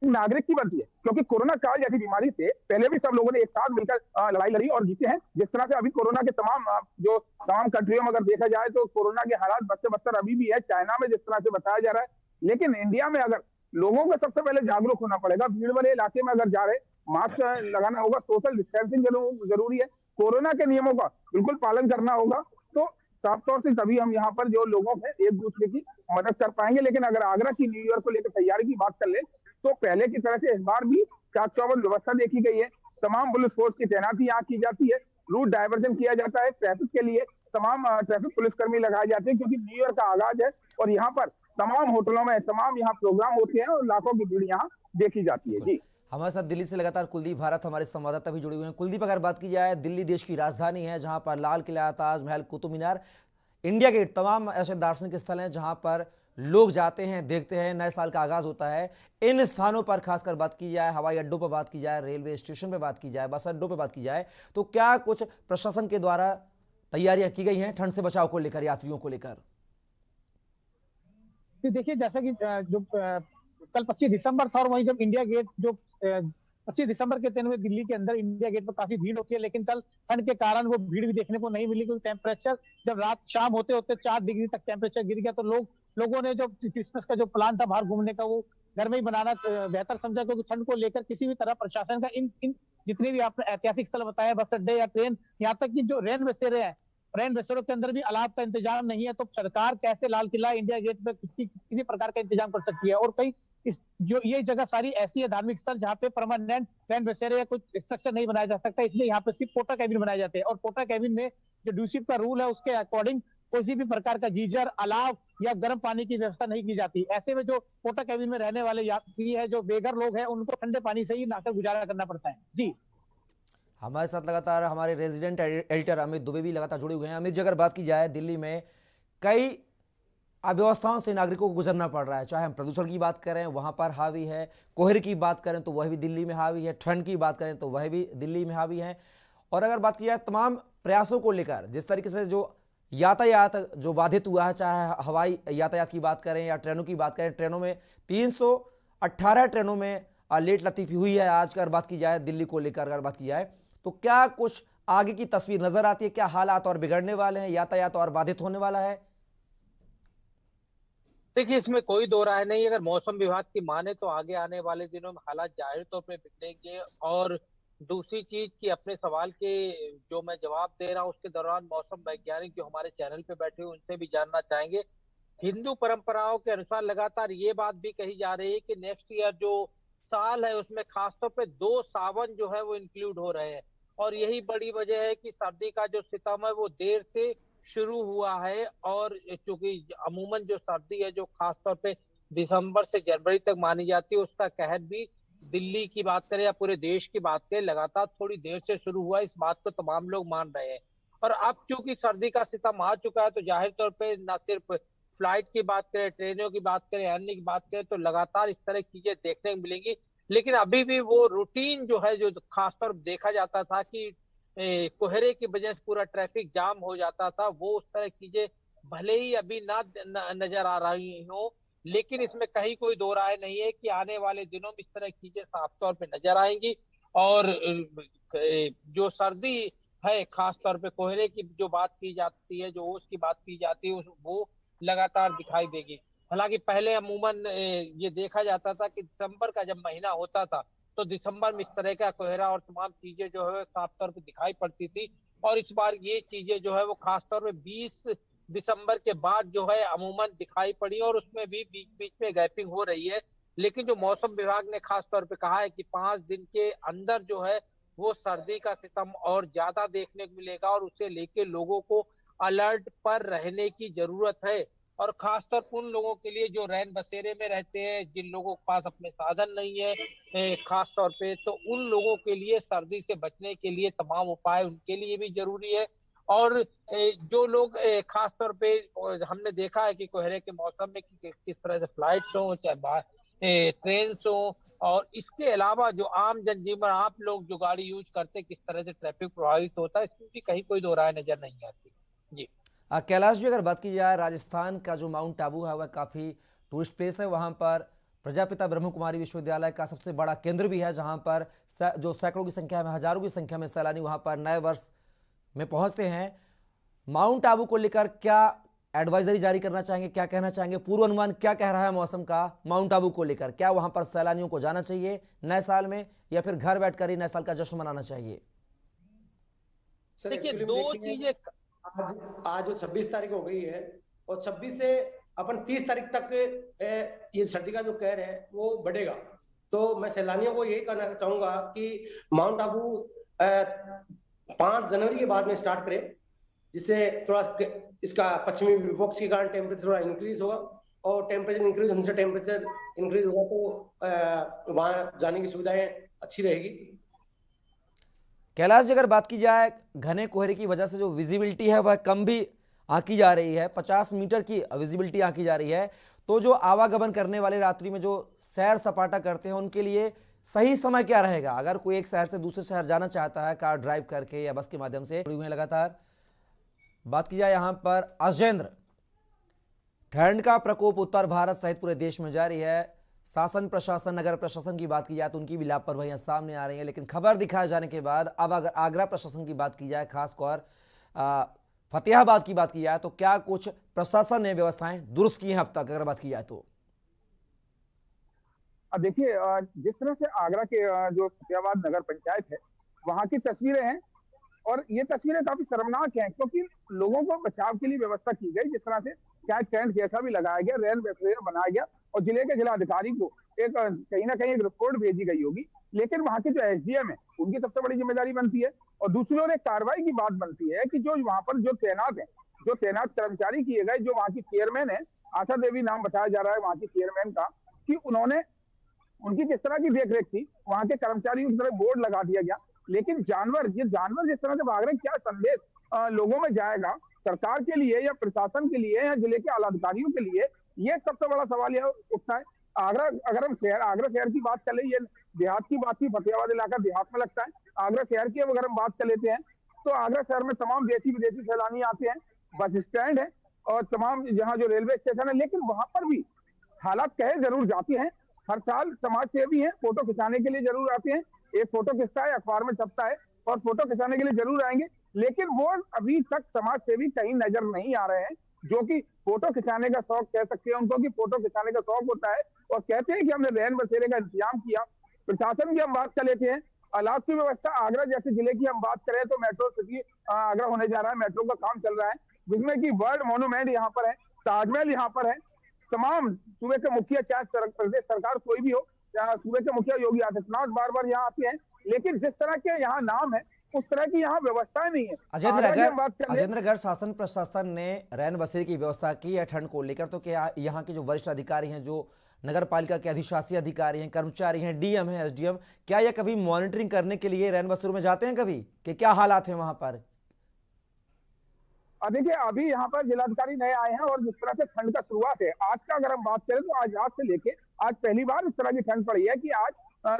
नागरिक की बनती है, क्योंकि कोरोना काल जैसी बीमारी से पहले भी सब लोगों ने एक साथ मिलकर लड़ाई लड़ी और जीते हैं। जिस तरह से अभी कोरोना के तमाम कंट्रियों में अगर देखा जाए तो कोरोना के हालात बद से बदतर अभी भी है, चाइना में जिस तरह से बताया जा रहा है, लेकिन इंडिया में अगर लोगों को सबसे पहले जागरूक होना पड़ेगा। भीड़ वाले इलाके में अगर जा रहे, मास्क लगाना होगा, सोशल डिस्टेंसिंग जरूरी है, कोरोना के नियमों का बिल्कुल पालन करना होगा, तो साफ तौर से तभी हम यहाँ पर जो लोगों हैं एक दूसरे की मदद कर पाएंगे। लेकिन अगर आगरा की न्यू ईयर को लेकर तैयारी की बात कर ले तो पहले की तरह से इस बार भी चाक चौबंद व्यवस्था देखी गई है। तमाम पुलिस फोर्स की तैनाती यहाँ की जाती है, रूट डायवर्जन किया जाता है, ट्रैफिक के लिए तमाम ट्रैफिक पुलिसकर्मी लगाए जाते हैं, क्योंकि न्यू ईयर का आगाज है और यहाँ पर तमाम होटलों में तमाम यहाँ प्रोग्राम होते हैं और लाखों की भीड़ यहाँ देखी जाती है। जी, हमारे साथ दिल्ली से लगातार कुलदीप भारत हमारे संवाददाता भी जुड़े हुए हैं। कुलदीप, अगर बात की जाए, दिल्ली देश की राजधानी है जहां पर लाल किला, ताजमहल, कुतुब मीनार, इंडिया गेट, तमाम ऐसे दार्शनिक स्थल हैं जहां पर लोग जाते हैं, देखते हैं, नए साल का आगाज होता है। इन स्थानों पर खासकर बात की जाए, हवाई अड्डों पर बात की जाए, रेलवे स्टेशन पर बात की जाए, बस अड्डों पर बात की जाए, तो क्या कुछ प्रशासन के द्वारा तैयारियां की गई हैं ठंड से बचाव को लेकर, यात्रियों को लेकर? देखिए, जैसा कि जो कल 25 दिसंबर था और वहीं जब इंडिया गेट जो 25 दिसंबर के दिन में दिल्ली के अंदर इंडिया गेट पर काफी भीड़ होती है, लेकिन कल ठंड के कारण वो भीड़ भी देखने को नहीं मिली, क्योंकि टेम्परेचर जब रात शाम होते होते 4 डिग्री तक टेम्परेचर गिर गया, तो लोगों ने जो क्रिसमस का जो प्लान था बाहर घूमने का, वो घर में ही बनाना बेहतर समझा, क्योंकि ठंड को लेकर किसी भी तरह प्रशासन का इन जितने भी आपने ऐतिहासिक स्थल बताया, बस अड्डे या ट्रेन, यहाँ तक कि जो रेन बसेरे हैं, रेन बसेरों के अंदर भी अलाव का इंतजाम नहीं है, तो सरकार कैसे लाल किला, इंडिया गेट पे किसी प्रकार का इंतजाम कर सकती है। और कई जो ये जगह सारी ऐसी है धार्मिक स्थल जहाँ पे परमानेंट टेंट बसेरे या कुछ स्ट्रक्चर नहीं बनाया जा सकता, इसलिए यहाँ पे सिर्फ पोर्टा कैबिन बनाए जाते हैं। और पोर्टा कैबिन में जो ड्यूशिप का रूल है उसके अकॉर्डिंग किसी भी प्रकार का गीजर, अलाव या गर्म पानी की व्यवस्था नहीं की जाती। ऐसे में जो पोर्टा कैबिन में रहने वाले यात्री है, जो बेघर लोग हैं, उनको ठंडे पानी से ही नहाकर गुजारा करना पड़ता है। जी, हमारे साथ लगातार हमारे रेजिडेंट एडिटर अमित दुबे भी लगातार जुड़े हुए हैं। अमित जी, अगर बात की जाए, दिल्ली में कई अव्यवस्थाओं से नागरिकों को गुजरना पड़ रहा है, चाहे हम प्रदूषण की बात करें वहाँ पर हावी है, कोहरे की बात करें तो वह भी दिल्ली में हावी है, ठंड की बात करें तो वह भी दिल्ली में हावी है। और अगर बात की जाए तमाम प्रयासों को लेकर, जिस तरीके से जो यातायात जो बाधित हुआ है, चाहे हवाई यातायात की बात करें या ट्रेनों की बात करें, ट्रेनों में 318 ट्रेनों में लेट लतीफी हुई है आज। अगर बात की जाए दिल्ली को लेकर अगर बात की जाए तो क्या कुछ आगे की तस्वीर नजर आती है? क्या हालात और बिगड़ने वाले हैं, यातायात और बाधित होने वाला है? देखिए, इसमें कोई दो राय नहीं। अगर मौसम विभाग की माने तो आगे आने वाले दिनों में हालात जाहिर तौर पे बिगड़ेंगे। और दूसरी चीज कि अपने सवाल के जो मैं जवाब दे रहा हूँ उसके दौरान मौसम वैज्ञानिक जो हमारे चैनल पे बैठे हुए उनसे भी जानना चाहेंगे। हिंदू परंपराओं के अनुसार लगातार ये बात भी कही जा रही है कि नेक्स्ट ईयर जो साल है उसमें खासतौर पे 2 सावन जो है वो इंक्लूड हो रहे हैं। और यही बड़ी वजह है कि सर्दी का जो सितम है वो देर से शुरू हुआ है। और चूंकि अमूमन जो सर्दी है जो खासतौर पे दिसंबर से जनवरी तक मानी जाती है, उसका कहर भी दिल्ली की बात करें या पूरे देश की बात करें लगातार थोड़ी देर से शुरू हुआ। इस बात को तमाम लोग मान रहे हैं। और अब चूंकि सर्दी का सितम आ चुका है तो जाहिर तौर पे न सिर्फ फ्लाइट की बात करें, ट्रेनों की बात करें, अन्य की बात करें तो लगातार इस तरह की चीजें देखने को मिलेंगी। लेकिन अभी भी वो रूटीन जो है, जो खासतौर देखा जाता था कि कोहरे की वजह से पूरा ट्रैफिक जाम हो जाता था, वो उस तरह की चीजें भले ही अभी नजर आ रही हो, लेकिन इसमें कहीं कोई दो राय नहीं है कि आने वाले दिनों में इस तरह की चीजें साफ तौर पे नजर आएंगी। और जो सर्दी है, खासतौर पे कोहरे की जो बात की जाती है, जो ओस की बात की जाती है, वो लगातार दिखाई देगी। हालांकि पहले अमूमन ये देखा जाता था कि दिसंबर का जब महीना होता था तो दिसंबर में इस तरह का कोहरा और तमाम चीजें जो है साफ तौर पे दिखाई पड़ती थी। और इस बार ये चीजें जो है वो खासतौर पे 20 दिसंबर के बाद जो है अमूमन दिखाई पड़ी और उसमें भी बीच बीच में गैपिंग हो रही है। लेकिन जो मौसम विभाग ने खास तौर पे कहा है कि 5 दिन के अंदर जो है वो सर्दी का सितम और ज्यादा देखने को मिलेगा और उसे लेके लोगों को अलर्ट पर रहने की जरूरत है। और खासतौर पर उन लोगों के लिए जो रैन बसेरे में रहते हैं, जिन लोगों के पास अपने साधन नहीं है खास तौर पे, तो उन लोगों के लिए सर्दी से बचने के लिए तमाम उपाय उनके लिए भी जरूरी है। और जो लोग खास तौर पे हमने देखा है कि कोहरे के मौसम में किस तरह से फ्लाइट्स हो, चाहे ट्रेन हो, और इसके अलावा जो आम जनजीवन, आप लोग जो गाड़ी यूज करते किस तरह से ट्रैफिक प्रभावित होता है, इसमें भी कहीं कोई दो राय नजर नहीं आती। जी कैलाश जी, अगर बात की जाए राजस्थान का जो माउंट आबू है वह काफ़ी टूरिस्ट प्लेस है। वहाँ पर प्रजापिता ब्रह्म कुमारी विश्वविद्यालय का सबसे बड़ा केंद्र भी है, जहाँ पर जो सैकड़ों की संख्या में, हजारों की संख्या में सैलानी वहाँ पर नए वर्ष में पहुँचते हैं। माउंट आबू को लेकर क्या एडवाइजरी जारी करना चाहेंगे, क्या कहना चाहेंगे? पूर्वानुमान क्या कह रहा है मौसम का माउंट आबू को लेकर? क्या वहाँ पर सैलानियों को जाना चाहिए नए साल में, या फिर घर बैठकर ही नए साल का जश्न मनाना चाहिए? देखिए, दो चीजें आज जो 26 तारीख हो गई है और 26 से अपन 30 तारीख तक ये सर्दी का जो कहर है वो बढ़ेगा। तो मैं सैलानियों को यही कहना चाहूंगा कि माउंट आबू 5 जनवरी के बाद में स्टार्ट करें, जिससे थोड़ा इसका पश्चिमी विक्षोभ के कारण टेम्परेचर थोड़ा इंक्रीज होगा, और टेम्परेचर इंक्रीज होने से टेम्परेचर इंक्रीज होगा तो वहां जाने की सुविधाएं अच्छी रहेगी। कैलाश जी, अगर बात की जाए घने कोहरे की वजह से जो विजिबिलिटी है वह कम भी आंकी जा रही है, 50 मीटर की विजिबिलिटी आंकी जा रही है, तो जो आवागमन करने वाले रात्रि में जो सैर सपाटा करते हैं उनके लिए सही समय क्या रहेगा? अगर कोई एक शहर से दूसरे शहर जाना चाहता है कार ड्राइव करके या बस के माध्यम से, जुड़े हुए लगातार बात की जाए यहाँ पर अजेंद्र, ठंड का प्रकोप उत्तर भारत सहित पूरे देश में जारी है। शासन प्रशासन, नगर प्रशासन की बात की जाए तो उनकी भी लापरवाहियां सामने आ रही हैं, लेकिन खबर दिखाए जाने के बाद अब अगर आगरा प्रशासन की बात की जाए, खासकर फतेहाबाद की बात की जाए, तो क्या कुछ प्रशासन ने व्यवस्थाएं दुरुस्त की हैं अब तक अगर बात की जाए तो? देखिए, जिस तरह से आगरा के जो फतेहाबाद नगर पंचायत है वहां की तस्वीरें हैं, और ये तस्वीरें काफी शर्मनाक हैं, क्योंकि लोगों को बचाव के लिए व्यवस्था की गई। जिस तरह से चाहे टेंट जैसा भी लगाया गया, रेल बसेरा बनाया गया, और जिले के जिलाधिकारी को एक कहीं ना कहीं एक रिपोर्ट भेजी गई होगी, लेकिन वहां के जो एसडीएम है उनकी सबसे बड़ी जिम्मेदारी बनती है। और दूसरी ओर एक कार्रवाई की बात बनती है कि जो वहां पर जो तैनात है, जो तैनात कर्मचारी किए गए, जो वहां की चेयरमैन है, आशा देवी नाम बताया जा रहा है वहां की चेयरमैन का, कि उन्होंने उनकी किस तरह की देखरेख थी, वहां के कर्मचारियों की तरफ बोर्ड लगा दिया गया। लेकिन जानवर जिस तरह से भाग रहे हैं, क्या संदेश लोगों में जाएगा सरकार के लिए या प्रशासन के लिए या जिले के आला अधिकारियों के लिए, ये सबसे बड़ा सवाल यह उठता है। अगर हम आगरा शहर की बात करें, ये देहात की बात थी, फतेहाबाद इलाका देहात में लगता है। आगरा शहर की अगर हम बात कर लेते हैं तो आगरा शहर में तमाम देशी विदेशी सैलानी आते हैं, बस स्टैंड है और तमाम जहाँ जो रेलवे स्टेशन है, लेकिन वहां पर भी हालात कहे जरूर जाती हैं। हर साल समाज सेवी हैं, फोटो खिंचाने के लिए जरूर आते हैं, एक फोटो खिंचता है, अखबार में छपता है और फोटो खिंचाने के लिए जरूर आएंगे, लेकिन वो अभी तक समाज सेवी कहीं नजर नहीं आ रहे हैं, जो कि फोटो खिंचाने का शौक कह सकते हैं उनको, कि फोटो खिंचाने का शौक होता है और कहते हैं कि हमने रैन बसेरे का इंतजाम किया। प्रशासन की हम बात कर लेते हैं, अलाव की व्यवस्था, आगरा जैसे जिले की हम बात करें तो मेट्रो सिटी आगरा होने जा रहा है, मेट्रो का काम चल रहा है, जिसमें कि वर्ल्ड मोन्यूमेंट यहाँ पर है, ताजमहल यहाँ पर है। तमाम सूबे के मुखिया, चाहे प्रदेश सरकार कोई भी हो, सूबे के मुखिया योगी आदित्यनाथ बार बार यहाँ आते हैं, लेकिन जिस तरह के यहाँ नाम है उस तरह की यहाँ व्यवस्थाएं नहीं है। अजेंद्र, अगर शासन प्रशासन ने रैन बसेरे की व्यवस्था की है ठंड को लेकर, तो क्या यहाँ के जो वरिष्ठ अधिकारी हैं, जो नगर पालिका के अधिशासी अधिकारी हैं, कर्मचारी हैं, डीएम हैं, एसडीएम, क्या ये कभी मॉनिटरिंग करने के लिए रैन बसेरों में जाते हैं कभी, कि क्या हालात है वहां पर? देखिए, अभी यहाँ पर जिलाधिकारी नए आए हैं और जिस तरह से ठंड का शुरुआत है आज का, अगर हम बात करें तो आज रात से लेके आज पहली बार इस तरह की ठंड पड़ी है कि आज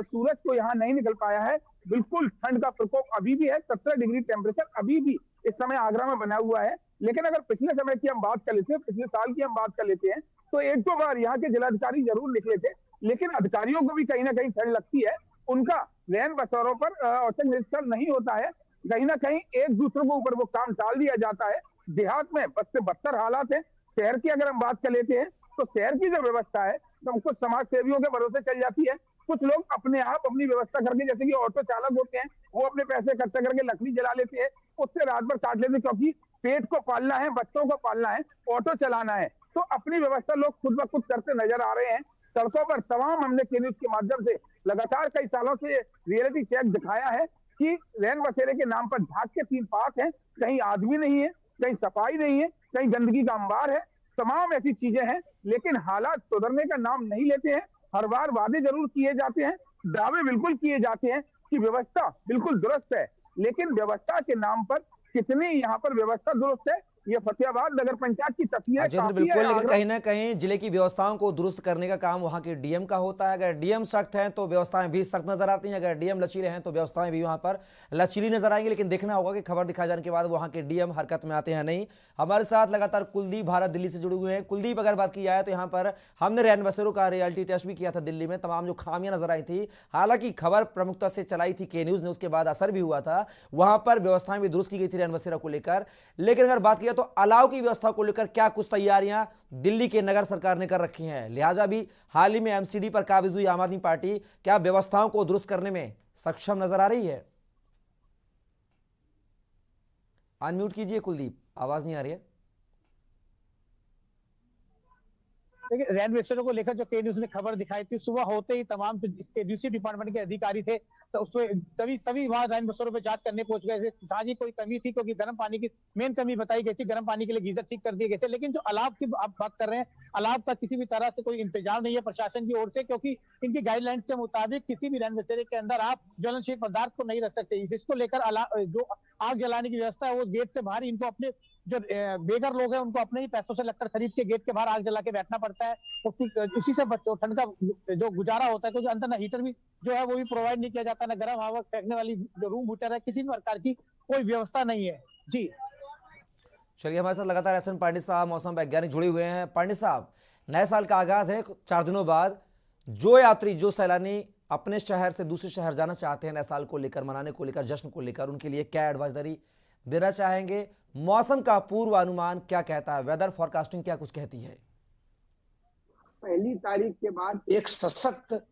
सूरज तो यहाँ नहीं निकल पाया है। बिल्कुल ठंड का प्रकोप अभी भी है, 17 डिग्री टेम्परेचर अभी भी इस समय आगरा में बना हुआ है। लेकिन अगर पिछले समय की हम बात कर लेते हैं, पिछले साल की हम बात कर लेते हैं, तो एक दो बार यहाँ के जिलाधिकारी जरूर निकले थे, लेकिन अधिकारियों को भी कहीं ना कहीं ठंड लगती है, उनका रैन बसेरों पर औचक निरीक्षण नहीं होता है, कहीं ना कहीं एक दूसरे को ऊपर वो काम टाल दिया जाता है। देहात में बद से बदतर हालात है। शहर की अगर हम बात कर लेते हैं तो शहर की जो व्यवस्था है तो कुछ समाज सेवियों के भरोसे चल जाती है, कुछ लोग अपने आप अपनी व्यवस्था करके, जैसे कि ऑटो चालक होते हैं, वो अपने पैसे इकट्ठा करके लकड़ी जला लेते हैं, उससे रात भर काट लेते हैं, क्योंकि पेट को पालना है, बच्चों को पालना है, ऑटो चलाना है, तो अपनी व्यवस्था लोग खुद ब खुद करते नजर आ रहे हैं। सड़कों पर तमाम हमने के न्यूज के माध्यम से लगातार कई सालों से रियलिटी चेक दिखाया है कि रैन बसेरे के नाम पर ढाक के 3 पार्क हैं, कहीं आदमी नहीं है, कहीं सफाई नहीं है, कहीं गंदगी का अंबार है, तमाम ऐसी चीजें हैं, लेकिन हालात सुधरने का नाम नहीं लेते हैं। हर बार वादे जरूर किए जाते हैं, दावे बिल्कुल किए जाते हैं कि व्यवस्था बिल्कुल दुरुस्त है, लेकिन व्यवस्था के नाम पर कितनी यहाँ पर व्यवस्था दुरुस्त है, ये फतेहाबाद नगर पंचायत की तस्वीर बिल्कुल, लेकिन कहीं ना कहीं जिले की व्यवस्थाओं को दुरुस्त करने का काम वहां के डीएम का होता है। अगर डीएम सख्त हैं तो व्यवस्थाएं भी सख्त नजर आती हैं, अगर डीएम लचीले हैं तो व्यवस्थाएं भी वहां पर लचीली नजर आएंगी। लेकिन देखना होगा कि खबर दिखाए जाने के बाद वहां के डीएम हरकत में आते हैं नहीं। हमारे साथ लगातार कुलदीप भारत दिल्ली से जुड़े हुए हैं। कुलदीप, अगर बात की जाए तो यहाँ पर हमने रैन बसेरों का रियलिटी टेस्ट भी किया था दिल्ली में, तमाम जो खामियां नजर आई थी, हालांकि खबर प्रमुखता से चलाई थी के न्यूज ने, उसके बाद असर भी हुआ था, वहां पर व्यवस्थाएं भी दुरुस्त की गई थी रैन बसेरा को लेकर। लेकिन अगर बात किया तो अलाव की व्यवस्था को लेकर क्या कुछ तैयारियां दिल्ली के नगर सरकार ने कर रखी हैं, लिहाजा भी हाल ही में एमसीडी पर काबिज हुई आम आदमी पार्टी क्या व्यवस्थाओं को दुरुस्त करने में सक्षम नजर आ रही है? अनम्यूट कीजिए कुलदीप, आवाज नहीं आ रही है। देखिए, रैन बसेरों को लेकर जो के न्यूज ने खबर दिखाई थी, सुबह होते ही तमाम डीसी डिपार्टमेंट के अधिकारी थे तो उसमें सभी वहां रैन बसेरों पे जांच करने पहुंच गए थे। साझी कोई कमी थी, क्योंकि गर्म पानी की मेन कमी बताई गई थी, गर्म पानी के लिए गीजर ठीक कर दिए गए थे। लेकिन जो अलाव की आप बात कर रहे हैं, अलाव का किसी भी तरह से कोई इंतजाम नहीं है प्रशासन की ओर से, क्योंकि इनकी गाइडलाइंस के मुताबिक किसी भी रैन बसेरे के अंदर आप ज्वलनशील पदार्थ को नहीं रख सकते। इसको लेकर जो आग जलाने की व्यवस्था है वो गेट से बाहर, इनको अपने जो बेघर लोग हैं उनको अपने ही पैसों से लकड़ खरीद के गेट के बाहर आग जला के बैठना पड़ता है। उसी से ठंड का जो गुजारा होता है, क्योंकि अंदर ना हीटर भी जो है वो भी प्रोवाइड नहीं किया जाता, ना गर्म हवा फेंकने वाली जो रूम हीटर है, किसी भी प्रकार की कोई व्यवस्था नहीं है। जी चलिए, हमारे साथ लगातार एसएन पांडे साहब मौसम वैज्ञानिक जुड़े हुए हैं। पांडे साहब, नए साल का आगाज है, 4 दिनों बाद जो यात्री, जो सैलानी अपने शहर से दूसरे शहर जाना चाहते हैं नए साल को लेकर, मनाने को लेकर, जश्न को लेकर, उनके लिए क्या एडवाइजरी देना चाहेंगे? मौसम का पूर्वानुमान क्या कहता है? वेदर फोरकास्टिंग क्या कुछ कहती है? पहली तारीख के बाद एक सशक्त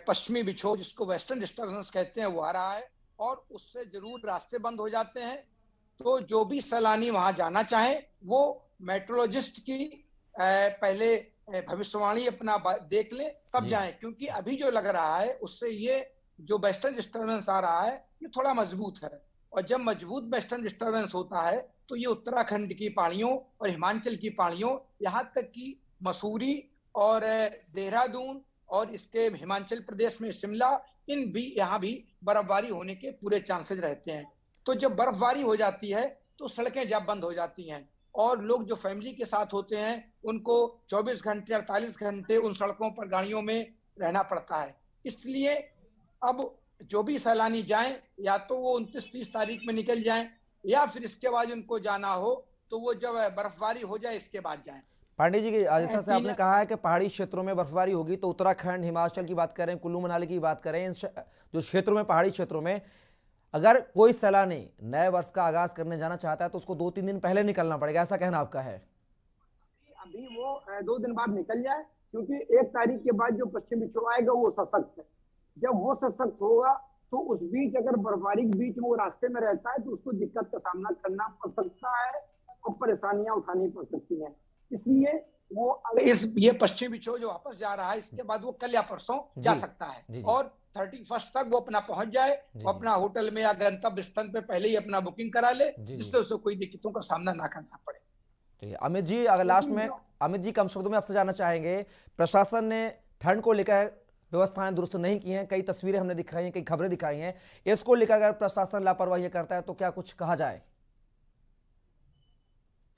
पश्चिमी विक्षोभ, जिसको वेस्टर्न डिस्टर्बेंस कहते हैं, वो आ रहा है और उससे जरूर रास्ते बंद हो जाते हैं। तो जो भी सैलानी वहां जाना चाहे वो मेट्रोलॉजिस्ट की पहले भविष्यवाणी अपना देख लें तब जाएं, क्योंकि अभी जो लग रहा है उससे ये जो वेस्टर्न डिस्टर्बेंस आ रहा है ये थोड़ा मजबूत है, और जब मजबूत वेस्टर्न डिस्टर्बेंस होता है तो ये उत्तराखंड की पहाड़ियों और हिमाचल की पहाड़ियों, यहाँ तक कि मसूरी और देहरादून और इसके हिमाचल प्रदेश में शिमला, इन भी यहाँ भी बर्फबारी होने के पूरे चांसेस रहते हैं। तो जब बर्फबारी हो जाती है तो सड़कें जब बंद हो जाती हैं और लोग जो फैमिली के साथ होते हैं उनको 24 घंटे 48 घंटे उन सड़कों पर गाड़ियों में रहना पड़ता है। इसलिए अब जो भी सैलानी जाएं या तो वो 29-30 तारीख में निकल जाएं या फिर इसके बाद उनको जाना हो तो वो जब बर्फबारी हो जाए इसके बाद जाएं। पांडे जी, जिस तरह से आपने कहा है कि पहाड़ी क्षेत्रों में बर्फबारी होगी, तो उत्तराखंड, हिमाचल की बात करें, कुल्लू मनाली की बात करें, इन जो क्षेत्रों में, पहाड़ी क्षेत्रों में अगर कोई सैलानी नए वर्ष का आगाज करने जाना चाहता है तो उसको 2-3 दिन पहले निकलना पड़ेगा, ऐसा कहना आपका है? अभी वो 2 दिन बाद निकल जाए, क्योंकि 1 तारीख के बाद जो पश्चिमी विक्षोभ आएगा वो सशक्त है। जब वो सशक्त होगा तो उस बीच अगर बर्फबारी के बीच में वो रास्ते में रहता है तो उसको दिक्कत का सामना करना पड़ सकता है और परेशानियां उठानी पड़ सकती हैं। इसलिए वो ये पश्चिमी विक्षोभ जो वापस जा रहा है इसके बाद वो कल या परसों जा सकता है और 31 तक वो अपना पहुंच जाए, अपना होटल में या गंतव्य स्थल पे पहले ही अपना बुकिंग करा ले, जिससे उसे कोई दिक्कतों का सामना ना करना पड़े। अमित जी, अगर लास्ट में अमित जी कम शब्दों में आपसे जानना चाहेंगे, प्रशासन ने ठंड को लेकर व्यवस्थाएं दुरुस्त नहीं की हैं, कई तस्वीरें हमने दिखाई हैं, कई खबरें दिखाई हैं, इसको लेकर अगर प्रशासन लापरवाही करता है तो क्या कुछ कहा जाए?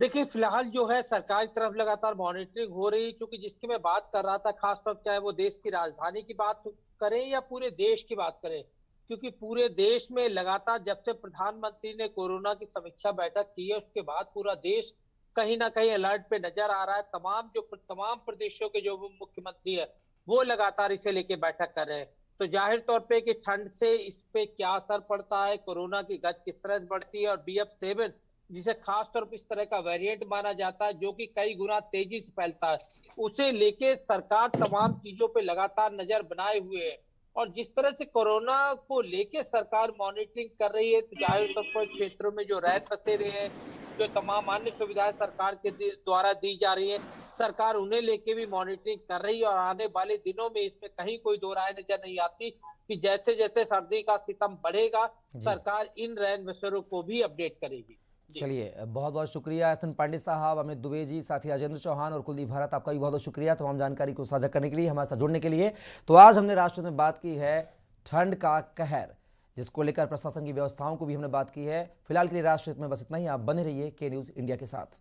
देखिए, फिलहाल जो है सरकार की तरफ लगातार मॉनिटरिंग हो रही है, क्योंकि जिसकी मैं बात कर रहा था खासतौर चाहे वो देश की राजधानी की बात करें या पूरे देश की बात करें, क्योंकि पूरे देश में लगातार जब से प्रधानमंत्री ने कोरोना की समीक्षा बैठक की है उसके बाद पूरा देश कहीं ना कहीं अलर्ट पे नजर आ रहा है। तमाम प्रदेशों के जो मुख्यमंत्री है वो लगातार इसे लेके बैठक कर रहे हैं। तो जाहिर तौर पे कि ठंड से इस पे क्या असर पड़ता है, कोरोना की गति किस तरह से बढ़ती है, और BF7 जिसे खास तौर पर इस तरह का वेरिएंट माना जाता है जो कि कई गुना तेजी से फैलता है, उसे लेके सरकार तमाम चीजों पे लगातार नजर बनाए हुए है। और जिस तरह से कोरोना को लेके सरकार मॉनिटरिंग कर रही है, तो जाहिर तौर पर क्षेत्रों में जो रह बसेरे हैं, जो तमाम अन्य सुविधाएं सरकार के द्वारा दी जा रही है, सरकार उन्हें लेके भी मॉनिटरिंग कर रही है। और आने वाले दिनों में इसमें कहीं कोई दो राय नजर नहीं आती कि जैसे जैसे सर्दी का सितम बढ़ेगा सरकार इन रैन बसेरों को भी अपडेट करेगी। चलिए, बहुत बहुत शुक्रिया एस एन पांडे साहब, अमित दुबे जी, साथी राजेंद्र चौहान और कुलदीप भारत, आपका भी बहुत बहुत शुक्रिया तमाम जानकारी को साझा करने के लिए, हमारे साथ जुड़ने के लिए। तो आज हमने राष्ट्र में बात की है ठंड का कहर, जिसको लेकर प्रशासन की व्यवस्थाओं को भी हमने बात की है। फिलहाल के लिए राष्ट्र में बस इतना ही। आप बने रहिए के न्यूज़ इंडिया के साथ।